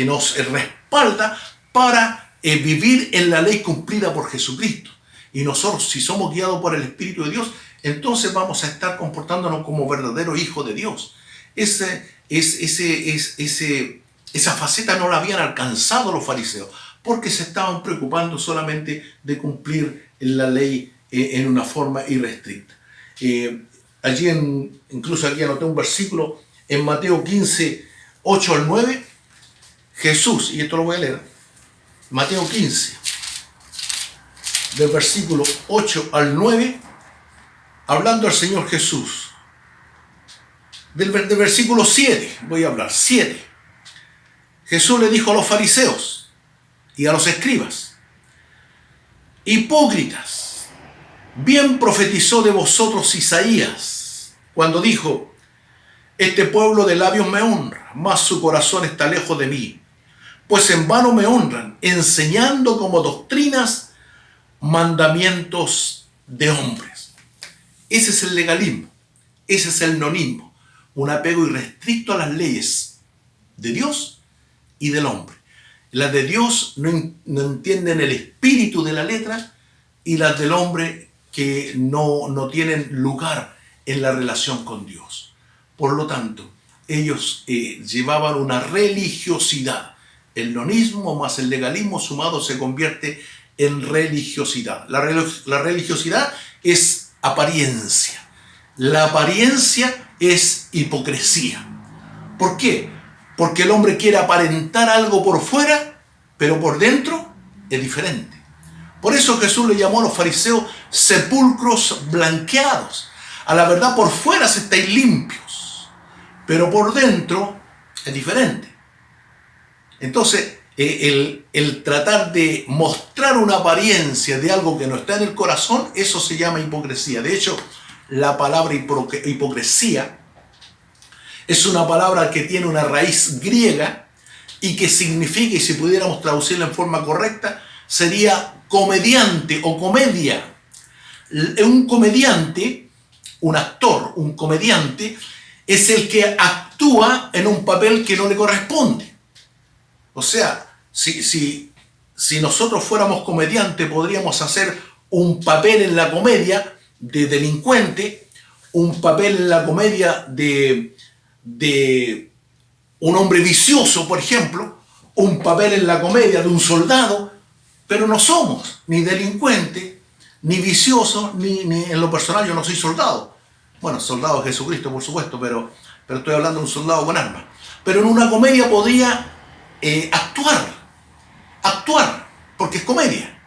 nos respalda para vivir en la ley cumplida por Jesucristo. Y nosotros, si somos guiados por el Espíritu de Dios, entonces vamos a estar comportándonos como verdaderos hijos de Dios. Esa faceta no la habían alcanzado los fariseos, porque se estaban preocupando solamente de cumplir la ley en una forma irrestricta. Incluso aquí anoté un versículo en Mateo 15, 8 al 9. Jesús, y esto lo voy a leer, Mateo 15, del versículo 8 al 9, hablando al Señor Jesús. Del versículo 7, voy a hablar, 7. Jesús le dijo a los fariseos y a los escribas: hipócritas, bien profetizó de vosotros Isaías cuando dijo: este pueblo de labios me honra, mas su corazón está lejos de mí, pues en vano me honran, enseñando como doctrinas mandamientos de hombres. Ese es el legalismo, ese es el nonismo, un apego irrestricto a las leyes de Dios y del hombre. Las de Dios no entienden el espíritu de la letra, y las del hombre que no tienen lugar en la relación con Dios. Por lo tanto, ellos llevaban una religiosidad. El nonismo más el legalismo sumado se convierte en religiosidad. La religiosidad es apariencia. La apariencia es hipocresía. ¿Por qué? Porque el hombre quiere aparentar algo por fuera, pero por dentro es diferente. Por eso Jesús le llamó a los fariseos sepulcros blanqueados. A la verdad, por fuera estáis limpios, pero por dentro es diferente. Entonces, el tratar de mostrar una apariencia de algo que no está en el corazón, eso se llama hipocresía. De hecho, la palabra hipocresía es una palabra que tiene una raíz griega y que significa, y si pudiéramos traducirla en forma correcta, sería comediante o comedia. Un comediante, un actor, un comediante, es el que actúa en un papel que no le corresponde. O sea, si nosotros fuéramos comediantes, podríamos hacer un papel en la comedia de delincuente, un papel en la comedia de un hombre vicioso, por ejemplo, un papel en la comedia de un soldado, pero no somos ni delincuente, ni vicioso, ni en lo personal yo no soy soldado. Bueno, soldado de Jesucristo, por supuesto, pero estoy hablando de un soldado con armas. Pero en una comedia podría actuar, porque es comedia.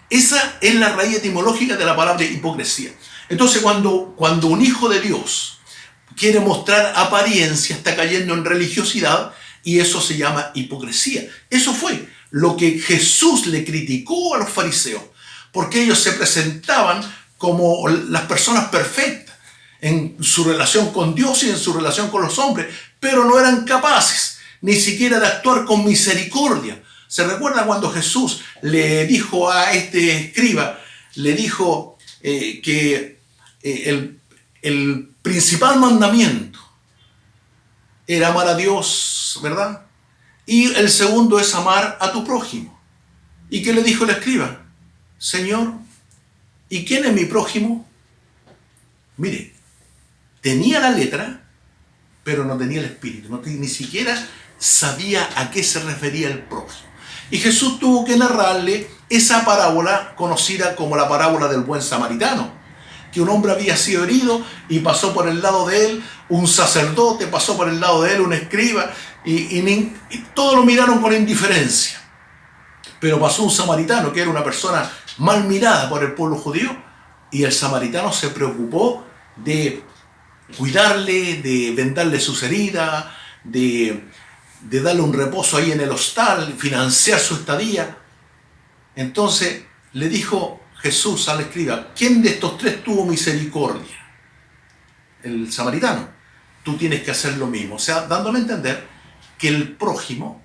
Esa es la raíz etimológica de la palabra hipocresía. Entonces, cuando un hijo de Dios quiere mostrar apariencia, está cayendo en religiosidad, y eso se llama hipocresía. Eso fue lo que Jesús le criticó a los fariseos, porque ellos se presentaban como las personas perfectas en su relación con Dios y en su relación con los hombres, pero no eran capaces ni siquiera de actuar con misericordia. ¿Se recuerda cuando Jesús le dijo a este escriba, le dijo que el principal mandamiento era amar a Dios, ¿verdad? Y el segundo es amar a tu prójimo. ¿Y qué le dijo el escriba? Señor, ¿y quién es mi prójimo? Mire, tenía la letra, pero no tenía el espíritu, ni siquiera sabía a qué se refería el prójimo. Y Jesús tuvo que narrarle esa parábola conocida como la parábola del buen samaritano, que un hombre había sido herido y pasó por el lado de él un sacerdote, pasó por el lado de él un escriba, y todos lo miraron con indiferencia. Pero pasó un samaritano, que era una persona mal mirada por el pueblo judío, y el samaritano se preocupó de cuidarle, de vendarle sus heridas, de darle un reposo ahí en el hostal, financiar su estadía. Entonces le dijo Jesús al escriba, ¿quién de estos tres tuvo misericordia? El samaritano. Tú tienes que hacer lo mismo. O sea, dándole a entender que el prójimo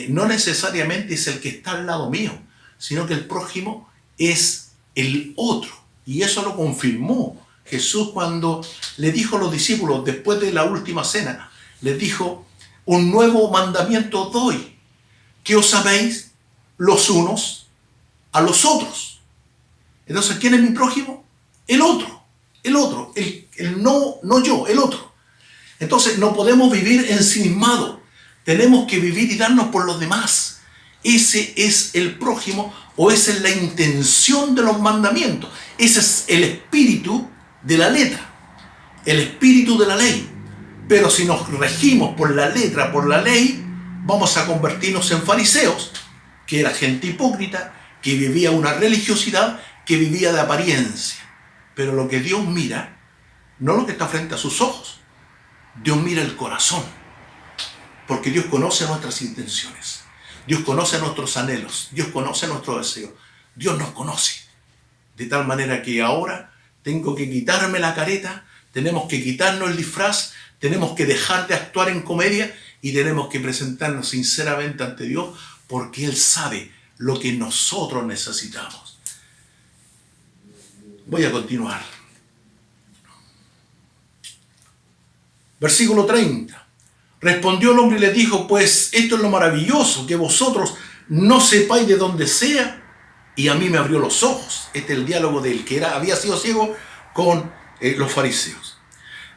no necesariamente es el que está al lado mío, sino que el prójimo es el otro. Y eso lo confirmó Jesús cuando le dijo a los discípulos, después de la última cena, les dijo, un nuevo mandamiento doy, que os améis los unos a los otros. Entonces, ¿quién es mi prójimo? El otro, el no yo, el otro. Entonces, no podemos vivir ensimismados, tenemos que vivir y darnos por los demás. Ese es el prójimo, o esa es la intención de los mandamientos. Ese es el espíritu de la letra, el espíritu de la ley. Pero si nos regimos por la letra, por la ley, vamos a convertirnos en fariseos, que era gente hipócrita, que vivía una religiosidad, que vivía de apariencia. Pero lo que Dios mira, no lo que está frente a sus ojos, Dios mira el corazón, porque Dios conoce nuestras intenciones, Dios conoce nuestros anhelos, Dios conoce nuestros deseos, Dios nos conoce. De tal manera que ahora tengo que quitarme la careta, tenemos que quitarnos el disfraz, tenemos que dejar de actuar en comedia y tenemos que presentarnos sinceramente ante Dios, porque Él sabe lo que nosotros necesitamos. Voy a continuar. Versículo 30. Respondió el hombre y le dijo, pues esto es lo maravilloso, que vosotros no sepáis de dónde sea, y a mí me abrió los ojos. Este es el diálogo del que había sido ciego con los fariseos.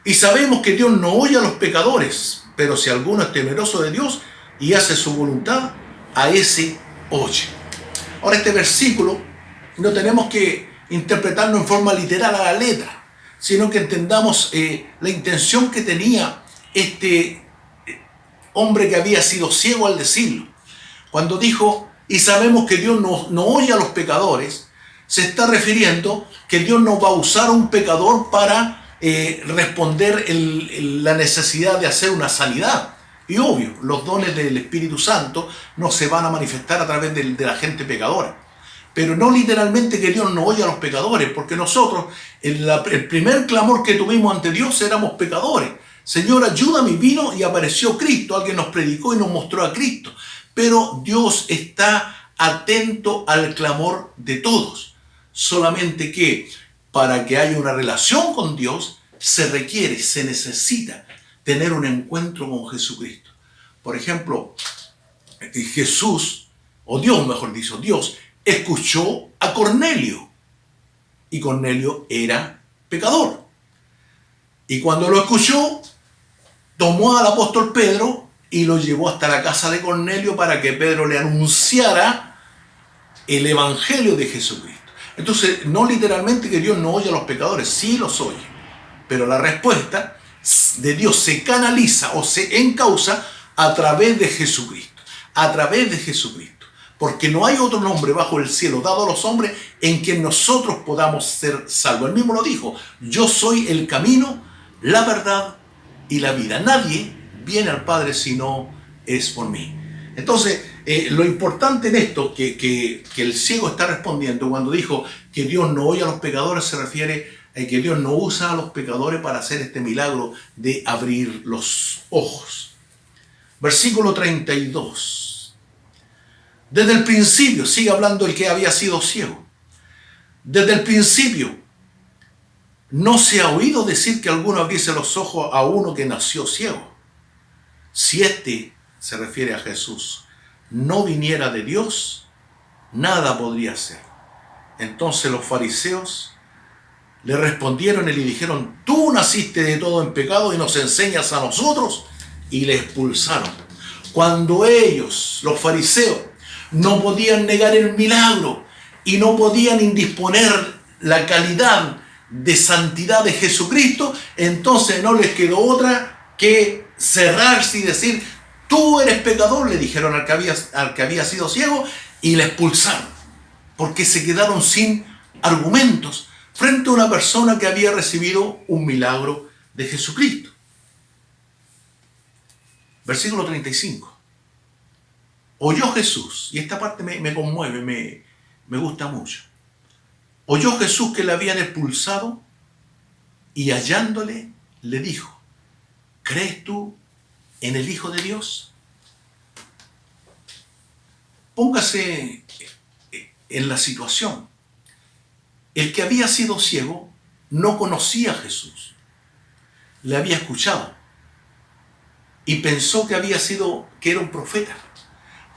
Y sabemos que Dios no oye a los pecadores, pero si alguno es temeroso de Dios y hace su voluntad, a ese oye. Ahora, este versículo no tenemos que interpretarlo en forma literal a la letra, sino que entendamos la intención que tenía este hombre que había sido ciego al decirlo. Cuando dijo y sabemos que Dios no oye a los pecadores, se está refiriendo que Dios no va a usar a un pecador para responder la necesidad de hacer una sanidad. Y obvio, los dones del Espíritu Santo no se van a manifestar a través de la gente pecadora. Pero no literalmente que Dios no oye a los pecadores, porque nosotros, el primer clamor que tuvimos ante Dios éramos pecadores. Señor, ayúdame, vino y apareció Cristo. Alguien nos predicó y nos mostró a Cristo. Pero Dios está atento al clamor de todos. Solamente que para que haya una relación con Dios, se requiere, se necesita tener un encuentro con Jesucristo. Por ejemplo, Jesús, o Dios mejor dicho, Dios escuchó a Cornelio. Y Cornelio era pecador. Y cuando lo escuchó, tomó al apóstol Pedro y lo llevó hasta la casa de Cornelio para que Pedro le anunciara el evangelio de Jesucristo. Entonces, no literalmente que Dios no oye a los pecadores, sí los oye. Pero la respuesta de Dios se canaliza o se encausa a través de Jesucristo. A través de Jesucristo. Porque no hay otro nombre bajo el cielo dado a los hombres en que nosotros podamos ser salvos. Él mismo lo dijo, yo soy el camino, la verdad y la vida. Nadie viene al Padre si no es por mí. Entonces, lo importante en esto que el ciego está respondiendo cuando dijo que Dios no oye a los pecadores, se refiere a que Dios no usa a los pecadores para hacer este milagro de abrir los ojos. Versículo 32. Desde el principio, sigue hablando el que había sido ciego. Desde el principio, no se ha oído decir que alguno abriese los ojos a uno que nació ciego. Si este, se refiere a Jesús, no viniera de Dios, nada podría hacer. Entonces los fariseos le respondieron y le dijeron, tú naciste de todo en pecado y nos enseñas a nosotros, y le expulsaron. Cuando ellos, los fariseos, no podían negar el milagro y no podían indisponer la calidad de santidad de Jesucristo, entonces no les quedó otra que cerrarse y decir, tú eres pecador, le dijeron al que había sido ciego, y le expulsaron, porque se quedaron sin argumentos frente a una persona que había recibido un milagro de Jesucristo. Versículo 35. Oyó Jesús, y esta parte me conmueve, me gusta mucho. Oyó Jesús que le habían expulsado y hallándole le dijo, ¿crees tú en el Hijo de Dios? Póngase en la situación. El que había sido ciego no conocía a Jesús. Le había escuchado y pensó que era un profeta.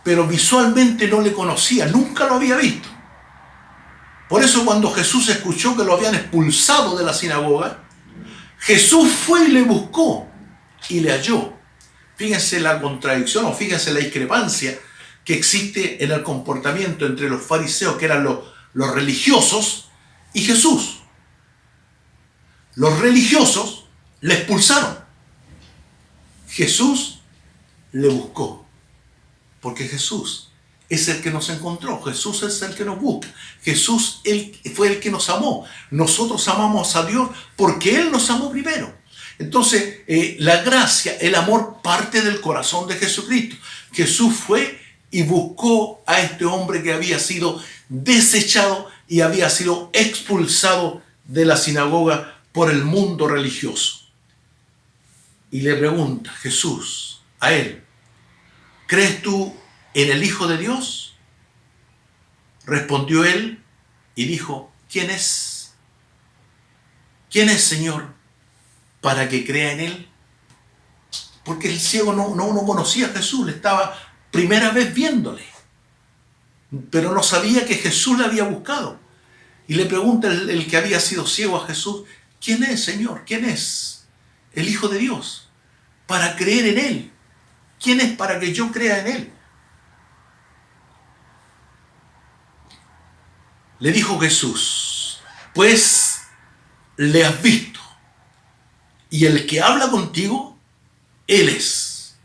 Pero visualmente no le conocía, nunca lo había visto. Por eso cuando Jesús escuchó que lo habían expulsado de la sinagoga, Jesús fue y le buscó y le halló. Fíjense la contradicción o fíjense la discrepancia que existe en el comportamiento entre los fariseos, que eran los religiosos, y Jesús. Los religiosos le expulsaron. Jesús le buscó. Porque Jesús es el que nos encontró. Jesús es el que nos busca. Jesús fue el que nos amó. Nosotros amamos a Dios porque Él nos amó primero. Entonces, la gracia, el amor parte del corazón de Jesucristo. Jesús fue y buscó a este hombre que había sido desechado y había sido expulsado de la sinagoga por el mundo religioso. Y le pregunta Jesús a él, ¿crees tú en el Hijo de Dios? Respondió él y dijo, ¿quién es? ¿Quién es, Señor, para que crea en él? Porque el ciego no conocía a Jesús, le estaba primera vez viéndole. Pero no sabía que Jesús le había buscado. Y le pregunta el que había sido ciego a Jesús, ¿quién es, Señor? ¿Quién es el Hijo de Dios? Para creer en él. ¿Quién es para que yo crea en él? Le dijo Jesús, pues le has visto. Y el que habla contigo, él es.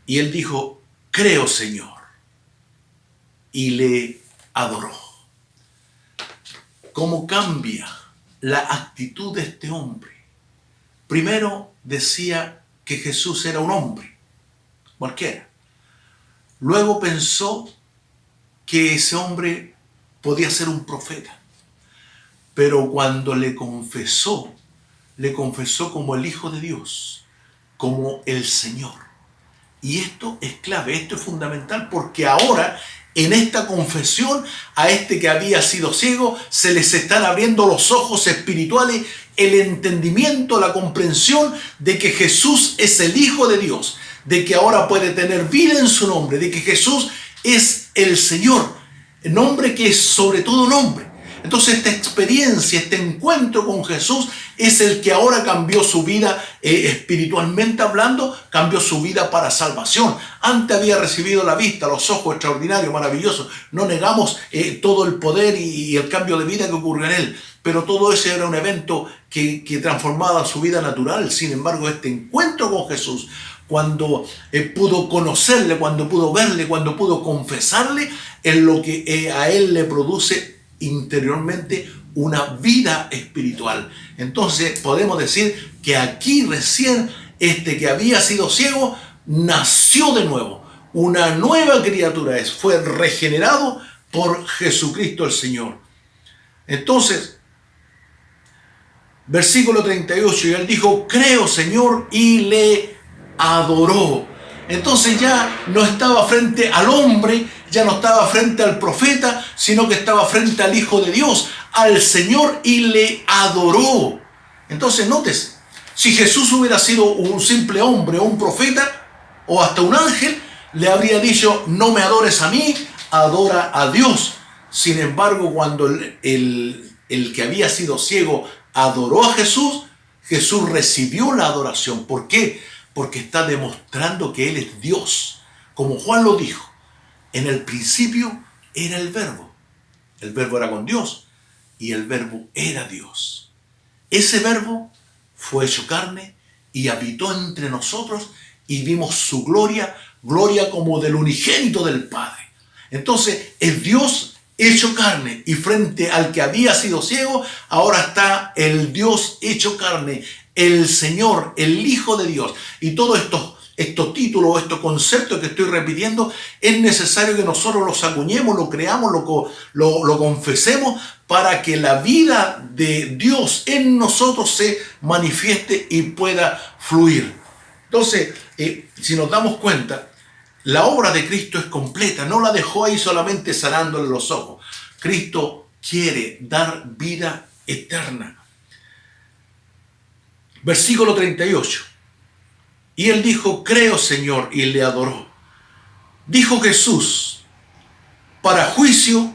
Y él dijo, creo, Señor. y le adoró. ¿Cómo cambia la actitud de este hombre? Primero decía que Jesús era un hombre, cualquiera. Luego pensó que ese hombre podía ser un profeta. Pero cuando le confesó como el Hijo de Dios, como el Señor. Y esto es clave, esto es fundamental, porque ahora en esta confesión a este que había sido ciego se les están abriendo los ojos espirituales, el entendimiento, la comprensión de que Jesús es el Hijo de Dios, de que ahora puede tener vida en su nombre, de que Jesús es el Señor, el nombre que es sobre todo nombre. Entonces esta experiencia, este encuentro con Jesús es el que ahora cambió su vida espiritualmente hablando, cambió su vida para salvación. Antes había recibido la vista, los ojos extraordinarios, maravillosos. No negamos todo el poder y el cambio de vida que ocurrió en él, pero todo ese era un evento que transformaba su vida natural. Sin embargo, este encuentro con Jesús, cuando pudo conocerle, cuando pudo verle, cuando pudo confesarle, es lo que a él le produce interiormente una vida espiritual. Entonces podemos decir que aquí recién este que había sido ciego nació de nuevo, una nueva criatura es, fue regenerado por Jesucristo el Señor. Entonces, versículo 38, y él dijo: creo, Señor, y le adoró. Entonces ya no estaba frente al hombre, ya no estaba frente al profeta, sino que estaba frente al Hijo de Dios, al Señor, y le adoró. Entonces, nótese, si Jesús hubiera sido un simple hombre o un profeta o hasta un ángel, le habría dicho: no me adores a mí, adora a Dios. Sin embargo, cuando el que había sido ciego adoró a Jesús, Jesús recibió la adoración. ¿Por qué? Porque está demostrando que Él es Dios. Como Juan lo dijo, en el principio era el Verbo era con Dios y el Verbo era Dios. Ese Verbo fue hecho carne y habitó entre nosotros y vimos su gloria, gloria como del unigénito del Padre. Entonces es Dios hecho carne, y frente al que había sido ciego, ahora está el Dios hecho carne, el Señor, el Hijo de Dios. Y todos estos títulos, estos conceptos que estoy repitiendo, es necesario que nosotros los acuñemos, lo creamos, lo confesemos, para que la vida de Dios en nosotros se manifieste y pueda fluir. Entonces, si nos damos cuenta, la obra de Cristo es completa, no la dejó ahí solamente sanándole los ojos. Cristo quiere dar vida eterna. Versículo 38. Y él dijo: creo, Señor, y le adoró. Dijo Jesús: para juicio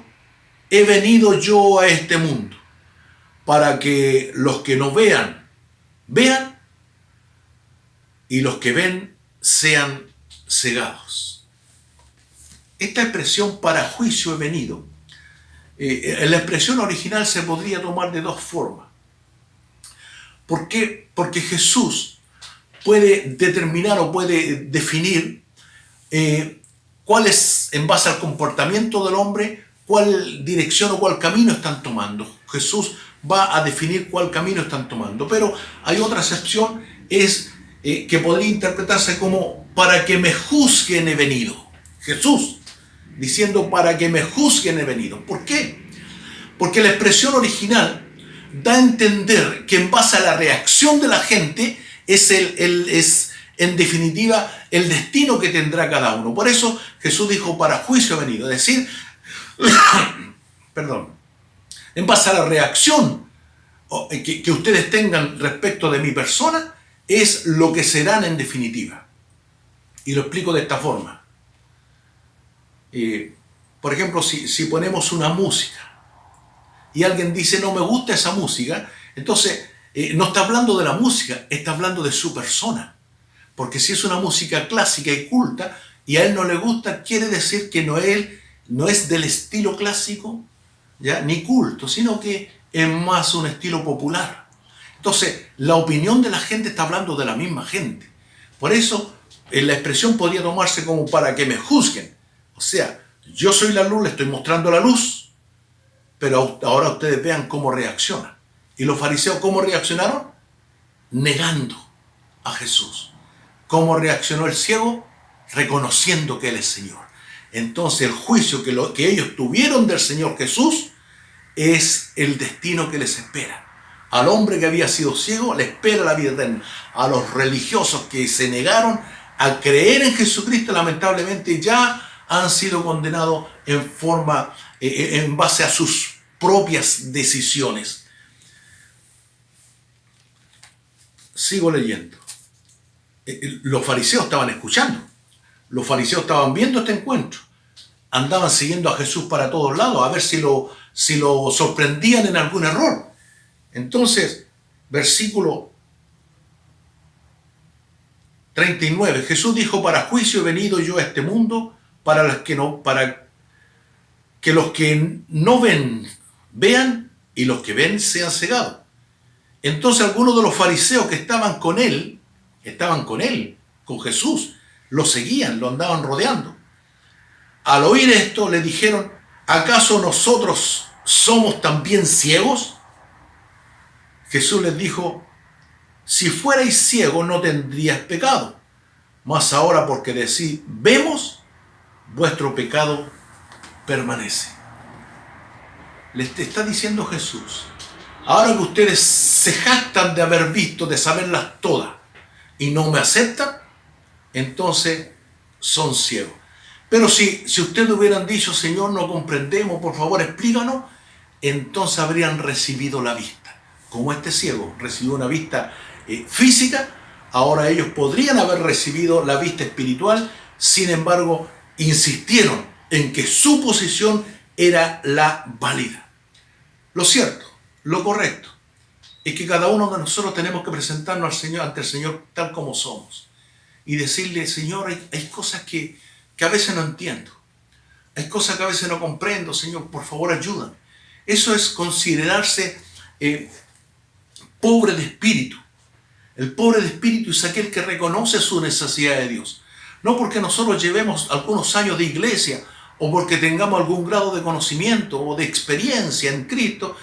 he venido yo a este mundo, para que los que no vean, vean, y los que ven sean cegados. Esta expresión "para juicio he venido", en la expresión original se podría tomar de dos formas. ¿Por qué? Porque Jesús puede determinar o puede definir cuál es, en base al comportamiento del hombre, cuál dirección o cuál camino están tomando. Jesús va a definir cuál camino están tomando. Pero hay otra excepción, es que podría interpretarse como "para que me juzguen he venido". Jesús diciendo: para que me juzguen he venido. ¿Por qué? Porque la expresión original da a entender que en base a la reacción de la gente es en definitiva el destino que tendrá cada uno. Por eso Jesús dijo: para juicio he venido. Es decir, perdón, en base a la reacción que ustedes tengan respecto de mi persona, es lo que serán en definitiva. Y lo explico de esta forma. Por ejemplo, si ponemos una música y alguien dice: no me gusta esa música, entonces no está hablando de la música, está hablando de su persona. Porque si es una música clásica y culta y a él no le gusta, quiere decir que no es del estilo clásico, ¿ya?, ni culto, sino que es más un estilo popular. Entonces, la opinión de la gente está hablando de la misma gente. Por eso, la expresión podría tomarse como "para que me juzguen". O sea, Yo soy la luz, le estoy mostrando la luz, pero ahora ustedes vean cómo reaccionan. ¿Y los fariseos cómo reaccionaron? Negando a Jesús. ¿Cómo reaccionó el ciego? Reconociendo que Él es Señor. Entonces el juicio que ellos tuvieron del Señor Jesús es el destino que les espera. Al hombre que había sido ciego le espera la vida eterna. A los religiosos que se negaron a creer en Jesucristo, lamentablemente ya han sido condenados en base a sus propias decisiones. Sigo leyendo. Los fariseos estaban escuchando. Los fariseos estaban viendo este encuentro. Andaban siguiendo a Jesús para todos lados, a ver si lo sorprendían en algún error. Entonces, versículo 39, Jesús dijo: para juicio he venido yo a este mundo, para que los que no ven, vean, y los que ven sean cegados. Entonces algunos de los fariseos que estaban con él, con Jesús, lo seguían, lo andaban rodeando. Al oír esto le dijeron: ¿acaso nosotros somos también ciegos? Jesús les dijo: si fuerais ciegos no tendríais pecado, mas ahora porque decís vemos, vuestro pecado permanece. Les está diciendo Jesús: ahora que ustedes se jactan de haber visto, de saberlas todas, y no me aceptan, entonces son ciegos. Pero si ustedes hubieran dicho: Señor, no comprendemos, por favor explícanos, entonces habrían recibido la vista. Como este ciego recibió una vista física, ahora ellos podrían haber recibido la vista espiritual. Sin embargo, insistieron en que su posición era la válida. Lo cierto, lo correcto, es que cada uno de nosotros tenemos que presentarnos ante el Señor tal como somos y decirle: Señor, hay cosas que a veces no entiendo, hay cosas que a veces no comprendo, Señor, por favor ayúdame. Eso es considerarse pobre de espíritu. El pobre de espíritu es aquel que reconoce su necesidad de Dios. No porque nosotros llevemos algunos años de iglesia o porque tengamos algún grado de conocimiento o de experiencia en Cristo,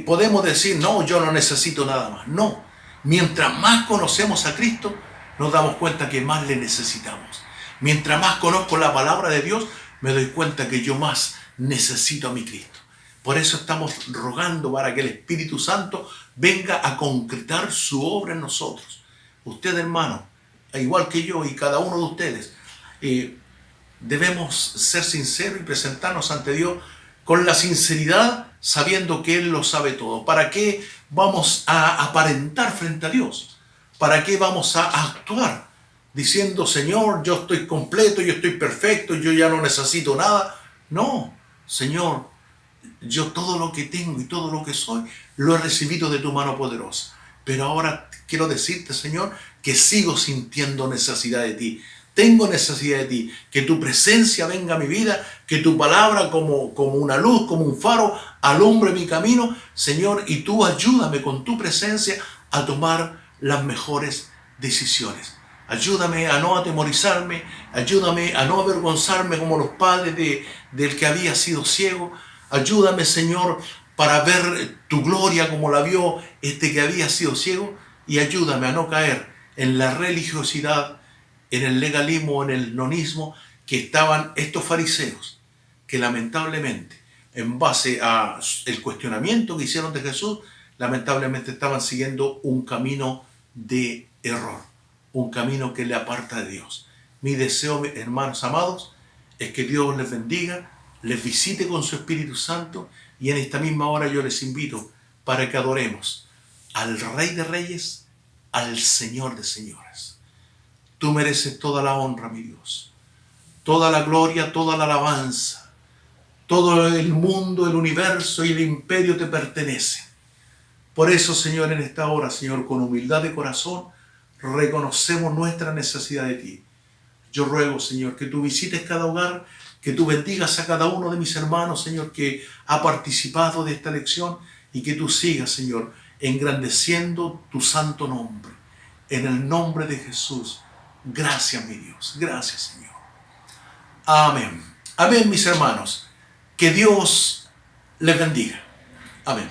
podemos decir: no, yo no necesito nada más. No, mientras más conocemos a Cristo, nos damos cuenta que más le necesitamos. Mientras más conozco la palabra de Dios, me doy cuenta que yo más necesito a mi Cristo. Por eso estamos rogando para que el Espíritu Santo venga a concretar su obra en nosotros. Usted, hermano, igual que yo y cada uno de ustedes, debemos ser sinceros y presentarnos ante Dios con la sinceridad, sabiendo que Él lo sabe todo. ¿Para qué vamos a aparentar frente a Dios? ¿Para qué vamos a actuar diciendo: Señor, yo estoy completo, yo estoy perfecto, yo ya no necesito nada? No, Señor, yo todo lo que tengo y todo lo que soy lo he recibido de tu mano poderosa. Pero ahora quiero decirte, Señor, que sigo sintiendo necesidad de ti. Tengo necesidad de ti. Que tu presencia venga a mi vida, que tu palabra como una luz, como un faro, alumbre mi camino, Señor, y tú ayúdame con tu presencia a tomar las mejores decisiones. Ayúdame a no atemorizarme, ayúdame a no avergonzarme como los padres del que había sido ciego. Ayúdame, Señor, para ver tu gloria como la vio este que había sido ciego, y ayúdame a no caer en la religiosidad, en el legalismo, en el nonismo que estaban estos fariseos, que lamentablemente, en base a el cuestionamiento que hicieron de Jesús, lamentablemente estaban siguiendo un camino de error, un camino que le aparta de Dios. Mi deseo, hermanos amados, es que Dios les bendiga, les visite con su Espíritu Santo, y en esta misma hora yo les invito para que adoremos al Rey de Reyes, al Señor de Señores. Tú mereces toda la honra, mi Dios, toda la gloria, toda la alabanza. Todo el mundo, el universo y el imperio te pertenecen. Por eso, Señor, en esta hora, Señor, con humildad de corazón, reconocemos nuestra necesidad de ti. Yo ruego, Señor, que tú visites cada hogar, que tú bendigas a cada uno de mis hermanos, Señor, que ha participado de esta lección, y que tú sigas, Señor, engrandeciendo tu santo nombre. En el nombre de Jesús. Gracias, mi Dios. Gracias, Señor. Amén. Amén, mis hermanos. Que Dios les bendiga. Amén.